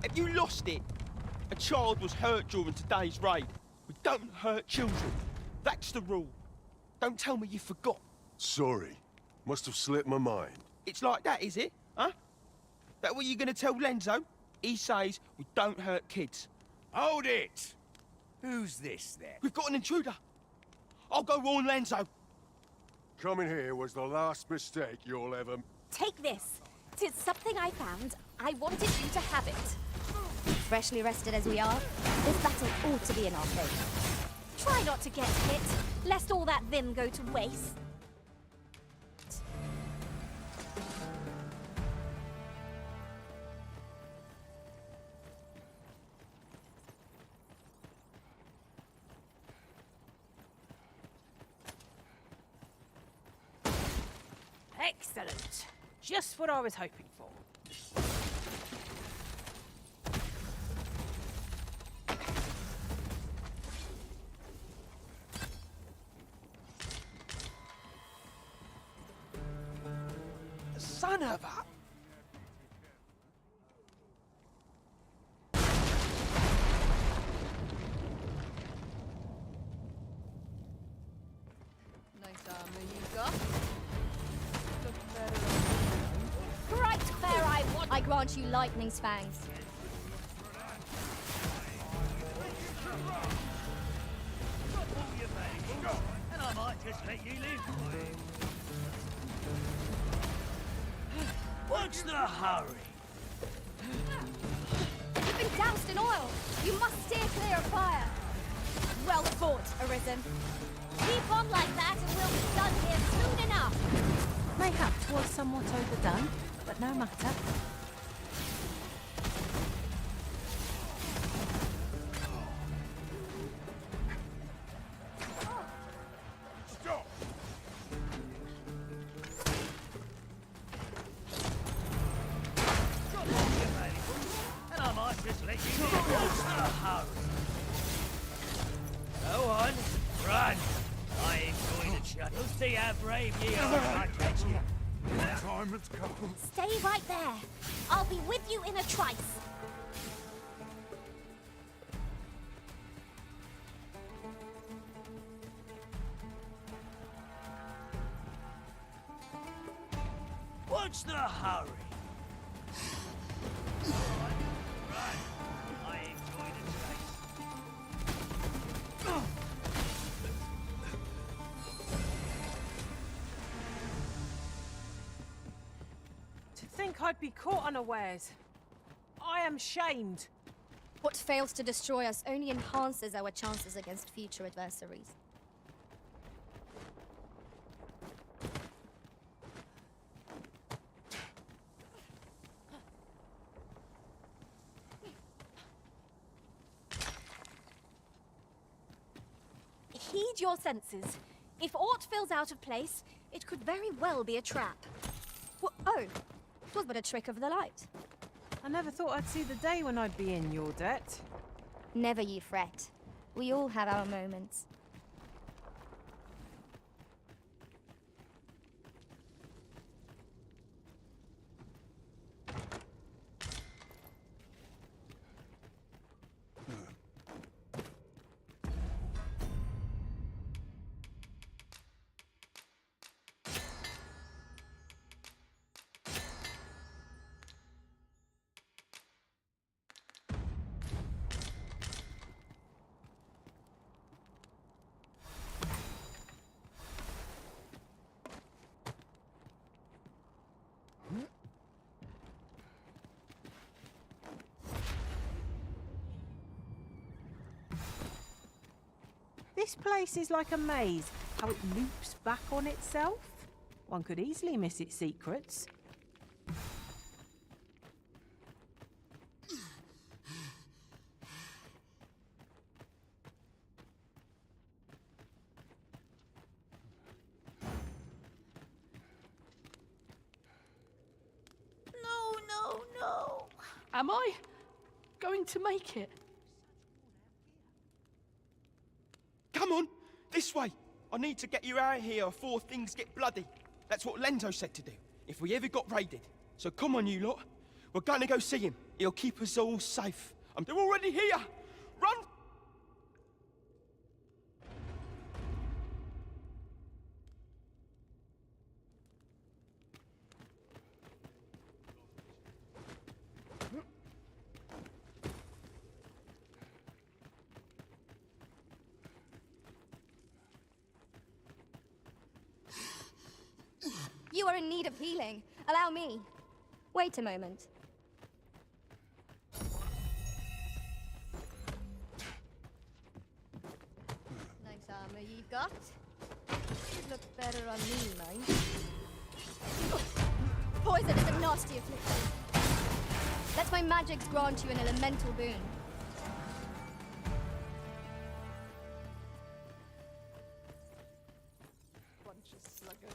Have you lost it? A child was hurt during today's raid. We don't hurt children. That's the rule. Don't tell me you forgot. Sorry. Must have slipped my mind. It's like that, is it? Huh? That what you're gonna tell Lenzo? He says we don't hurt kids. Hold it! Who's this, then? We've got an intruder. I'll go warn Lenzo. Coming here was the last mistake you'll ever... Take this. It's something I found. I wanted you to have it. Freshly rested as we are, this battle ought to be in our favour. Try not to get hit, lest all that vim go to waste. Excellent. Just what I was hoping for. Son of a... Nice armor you got. Right where I want. I grant you lightning's fangs. And I might just let you live. What's the hurry? You've been doused in oil. You must steer clear of fire. Well fought, Arisen. Keep on like that and we'll be done here soon enough. Mayhap 'twas somewhat overdone, but no matter. Stop! And I might just let you live. What's the hurry? Go on, run. I enjoy the chat. You'll see how brave ye are if I catch you. Time has come. Stay right there. I'll be with you in a trice. What's the hurry? Run. I enjoy the chase. To think I'd be caught unawares. I am shamed. What fails to destroy us only enhances our chances against future adversaries. Heed your senses. If aught feels out of place, it could very well be a trap. Oh, 'twas but a trick of the light. I never thought I'd see the day when I'd be in your debt. Never ye fret. We all have our moments. This place is like a maze, how it loops back on itself. One could easily miss its secrets. No. Am I going to make it? Come on, this way. I need to get you out of here before things get bloody. That's what Lenzo said to do, if we ever got raided. So come on, you lot. We're gonna go see him. He'll keep us all safe. They're already here! Run! You are in need of healing. Allow me. Wait a moment. Nice armor you've got. Should look better on me, mind. Poison is a nasty affliction. Let my magics grant you an elemental boon. Bunch of sluggers.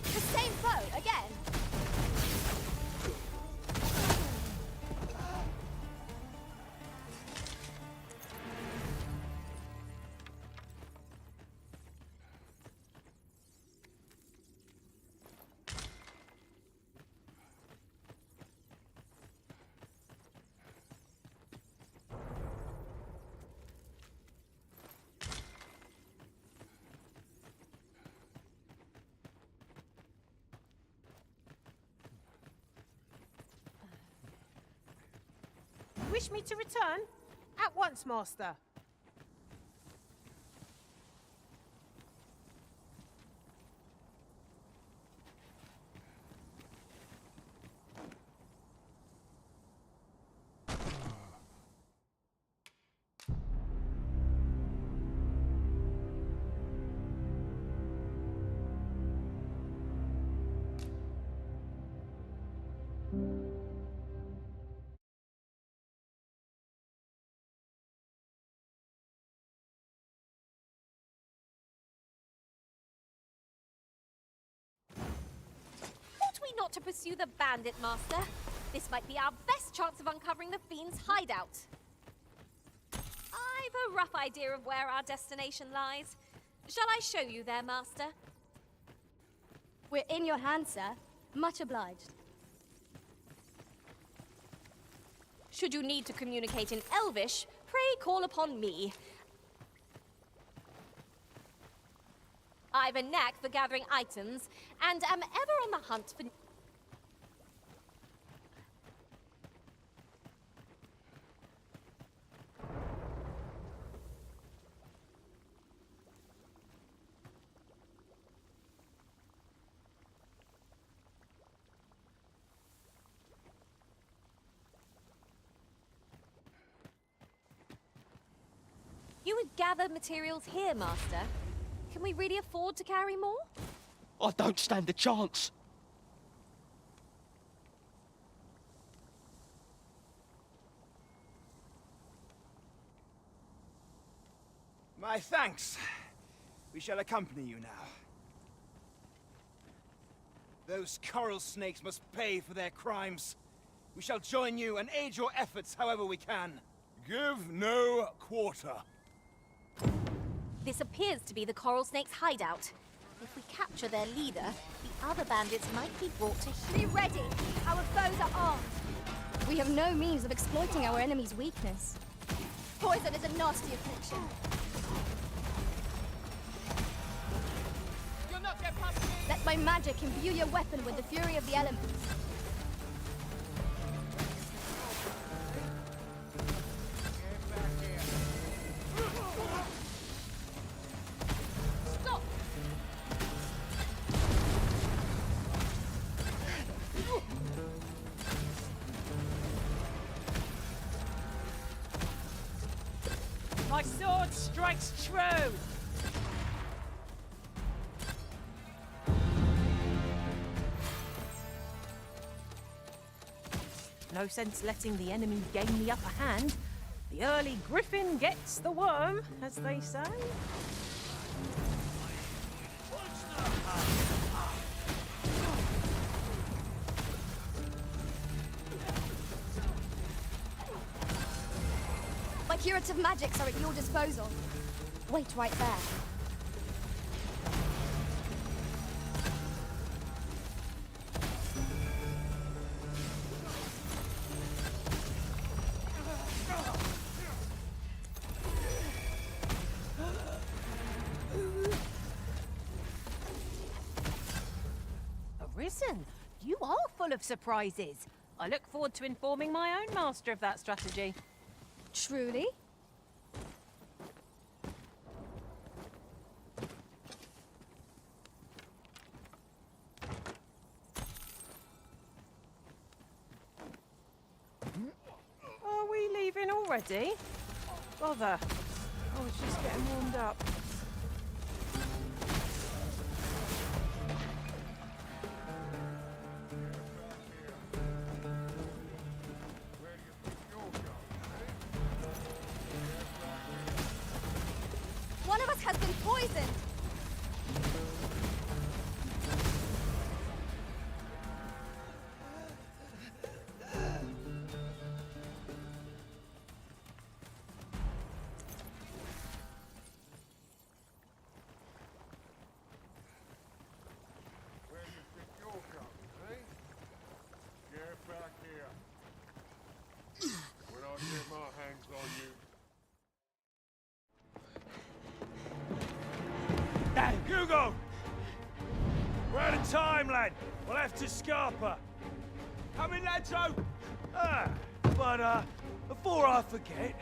The same foe, again? Wish me to return? At once, Master. Ought we not to pursue the bandit, Master? This might be our best chance of uncovering the fiend's hideout. I've a rough idea of where our destination lies. Shall I show you there, Master? We're in your hands, sir. Much obliged. Should you need to communicate in Elvish, pray call upon me. I've a knack for gathering items, and am ever on the hunt for... You would gather materials here, Master. Can we really afford to carry more? I don't stand a chance. My thanks. We shall accompany you now. Those coral snakes must pay for their crimes. We shall join you and aid your efforts however we can. Give no quarter. This appears to be the coral snake's hideout. If we capture their leader, the other bandits might be brought to... Be ready! Our foes are armed! We have no means of exploiting our enemy's weakness. Poison is a nasty affliction. You'll not get past me! Let my magic imbue your weapon with the fury of the elements. Stop! My sword strikes true! No sense letting the enemy gain the upper hand. The early griffin gets the worm, as they say. My curative magics are at your disposal. Wait right there. Arisen, you are full of surprises. I look forward to informing my own master of that strategy. Truly? Are we leaving already? Bother. I was just getting warmed up. One of us has been poisoned! Where do you think you're going, eh? Get back here. When I get my hands on you. Hugo! We're out of time, lad. We'll have to scarper. Come in, Lanzo! But before I forget,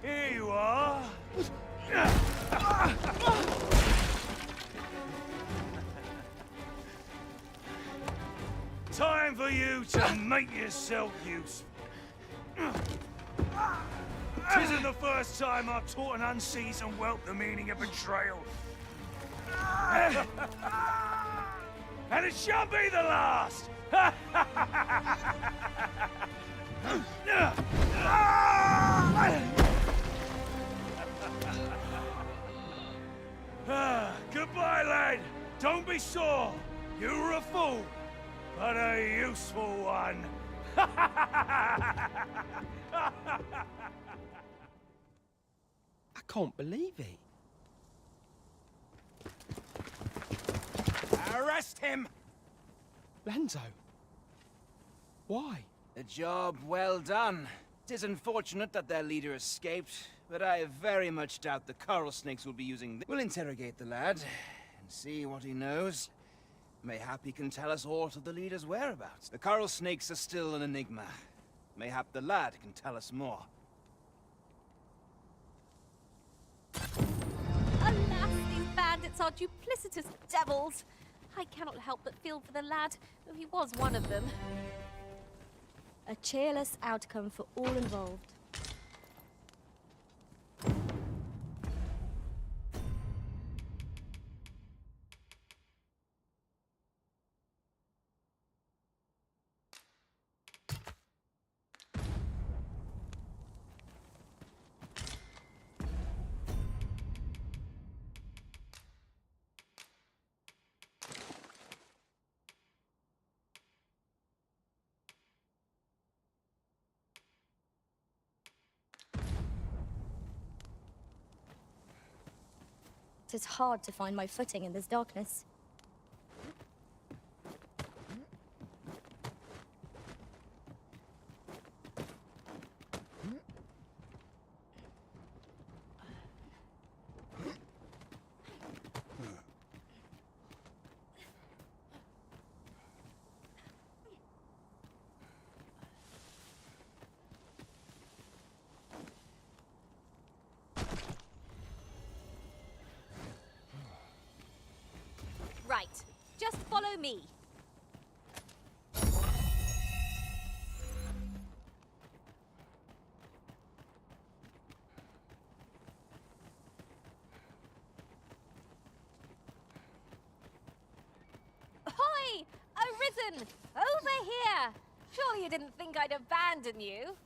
here you are. Time for you to make yourself useful. Tisn't the first time I've taught an unseasoned whelp the meaning of betrayal. And it shan't be the last! Goodbye, lad. Don't be sore. You were a fool, but a useful one. I can't believe it. Arrest him! Lanzo. Why? A job well done. It is unfortunate that their leader escaped, but I very much doubt the coral snakes will be using... We'll interrogate the lad, and see what he knows. Mayhap he can tell us aught of the leader's whereabouts. The coral snakes are still an enigma. Mayhap the lad can tell us more. Alas, these bandits are duplicitous devils. I cannot help but feel for the lad, though he was one of them. A cheerless outcome for all involved. It is hard to find my footing in this darkness. Right, just follow me. Citizen! Over here! Surely you didn't think I'd abandon you?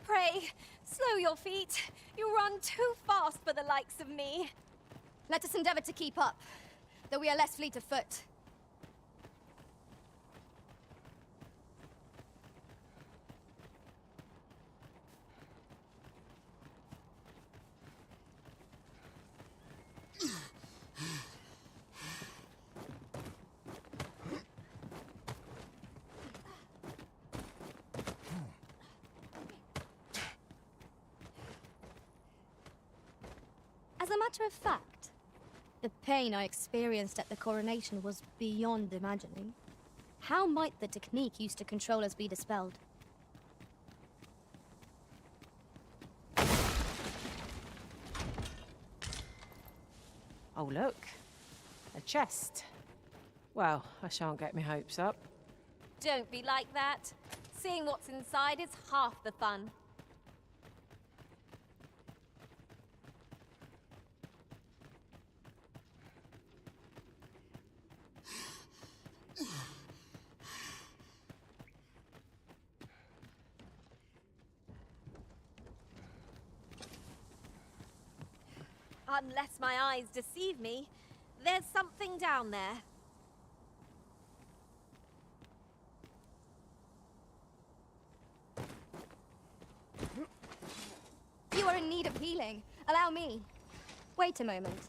Pray, slow your feet. You run too fast for the likes of me. Let us endeavor to keep up, though we are less fleet of foot. As a matter of fact, the pain I experienced at the coronation was beyond imagining. How might the technique used to control us be dispelled? Oh, look. A chest. Well, I shan't get my hopes up. Don't be like that. Seeing what's inside is half the fun. Unless my eyes deceive me, there's something down there. You are in need of healing. Allow me. Wait a moment.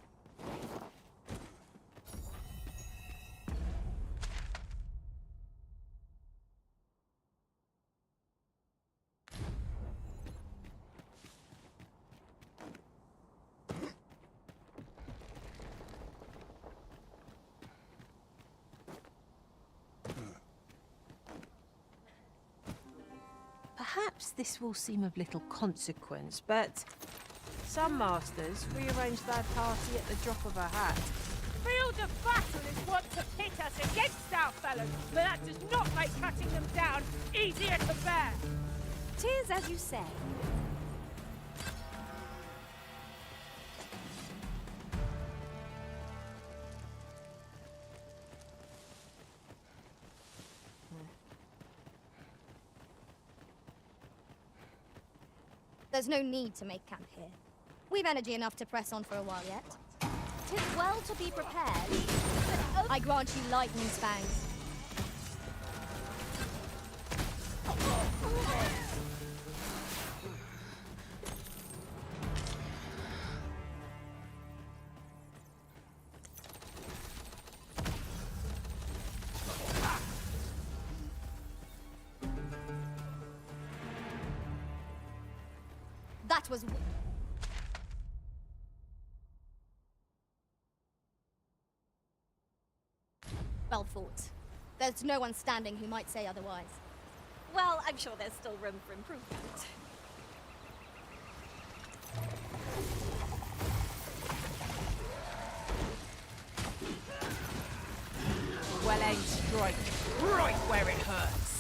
Perhaps this will seem of little consequence, but some masters rearrange their party at the drop of a hat. Field of battle is what to pit us against our fellows, but that does not make cutting them down easier to bear. 'Tis as you say. There's no need to make camp here. We've energy enough to press on for a while yet. 'Tis well to be prepared, but I grant you lightning spangs. That was... well fought. There's no one standing who might say otherwise. well, I'm sure there's still room for improvement. Well-aimed strike, right where it hurts.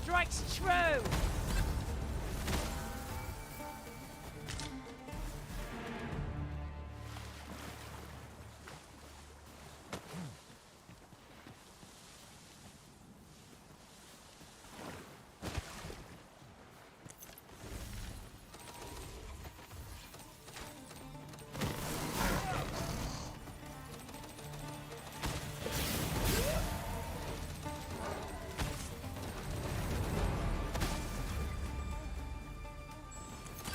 strikes true!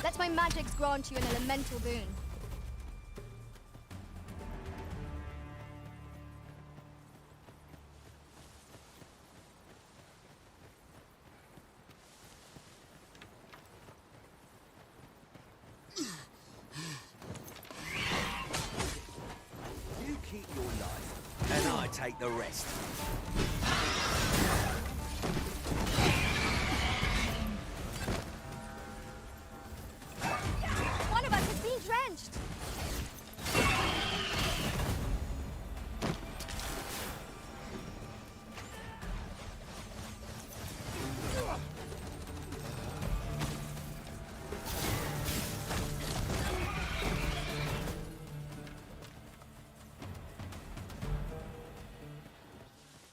Let my magics grant you an elemental boon. You keep your life, and I take the rest. One of us has been drenched.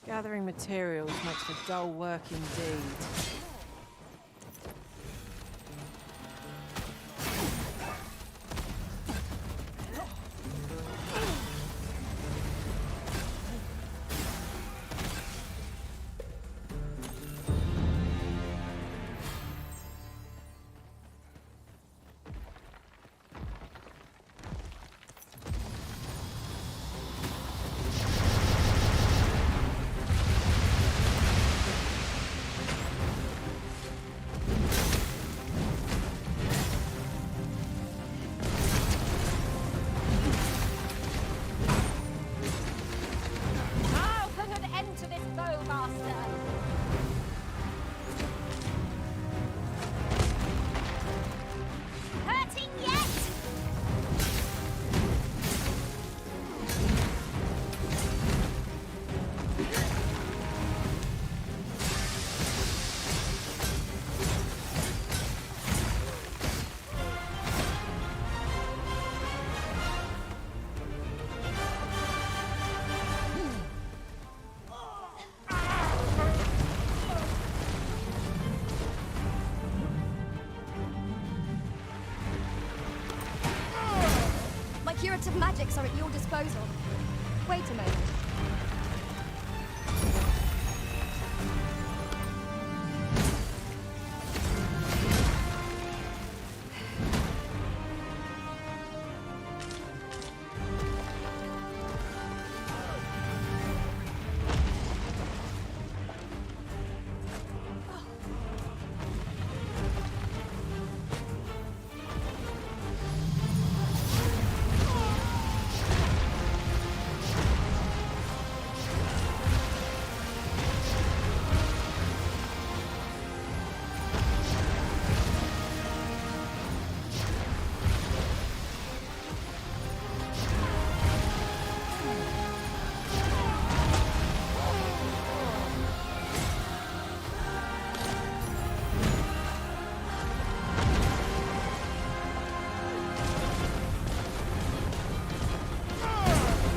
Gathering materials makes for dull work indeed. I'll put an end to this bowmaster. Hurting yet? My curative magics are at your disposal. Wait a moment.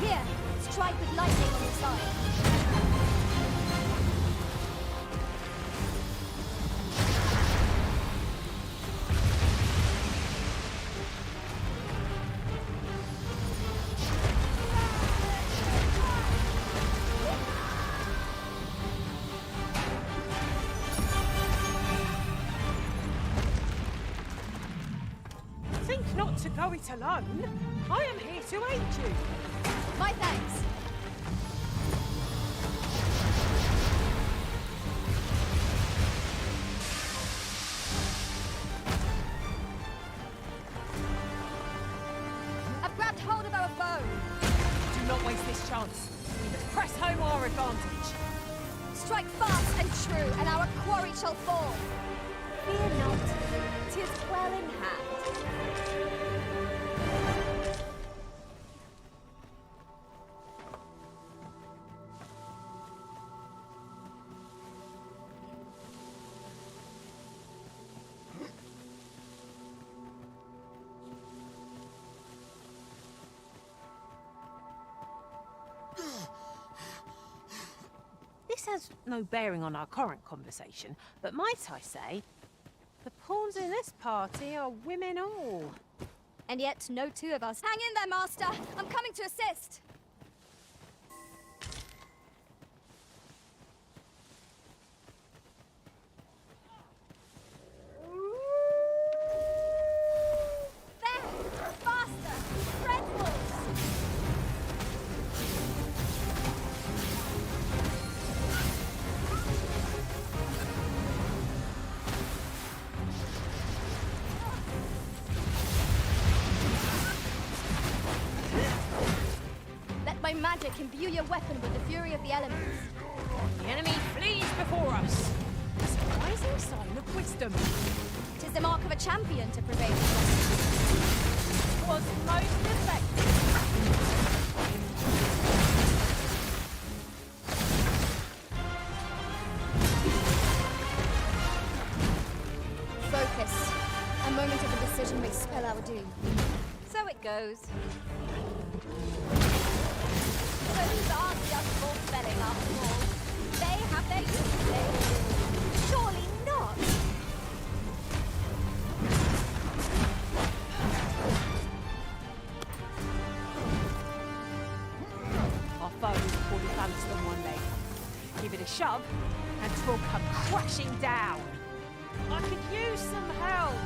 Here, strike with lightning on the side. Think not to go it alone. I am here to aid you. My thanks. I've grabbed hold of our foe. Do not waste this chance. We must press home our advantage. Strike fast and true, and our quarry shall fall. Fear not, 'tis well in hand. This has no bearing on our current conversation, but might I say, the pawns in this party are women all. And yet, no two of us. Hang in there, Master! I'm coming to assist! Magic imbue your weapon with the fury of the elements. The enemy flees before us. A surprising sign of wisdom. 'Tis the mark of a champion to prevail. Was most effective. Focus. A moment of indecision may spell our doom. So it goes. Those aren't just for spelling after all. They have their uses. Surely not. Our foe is poorly balanced on one leg. Give it a shove, and 'twill come crashing down. I could use some help.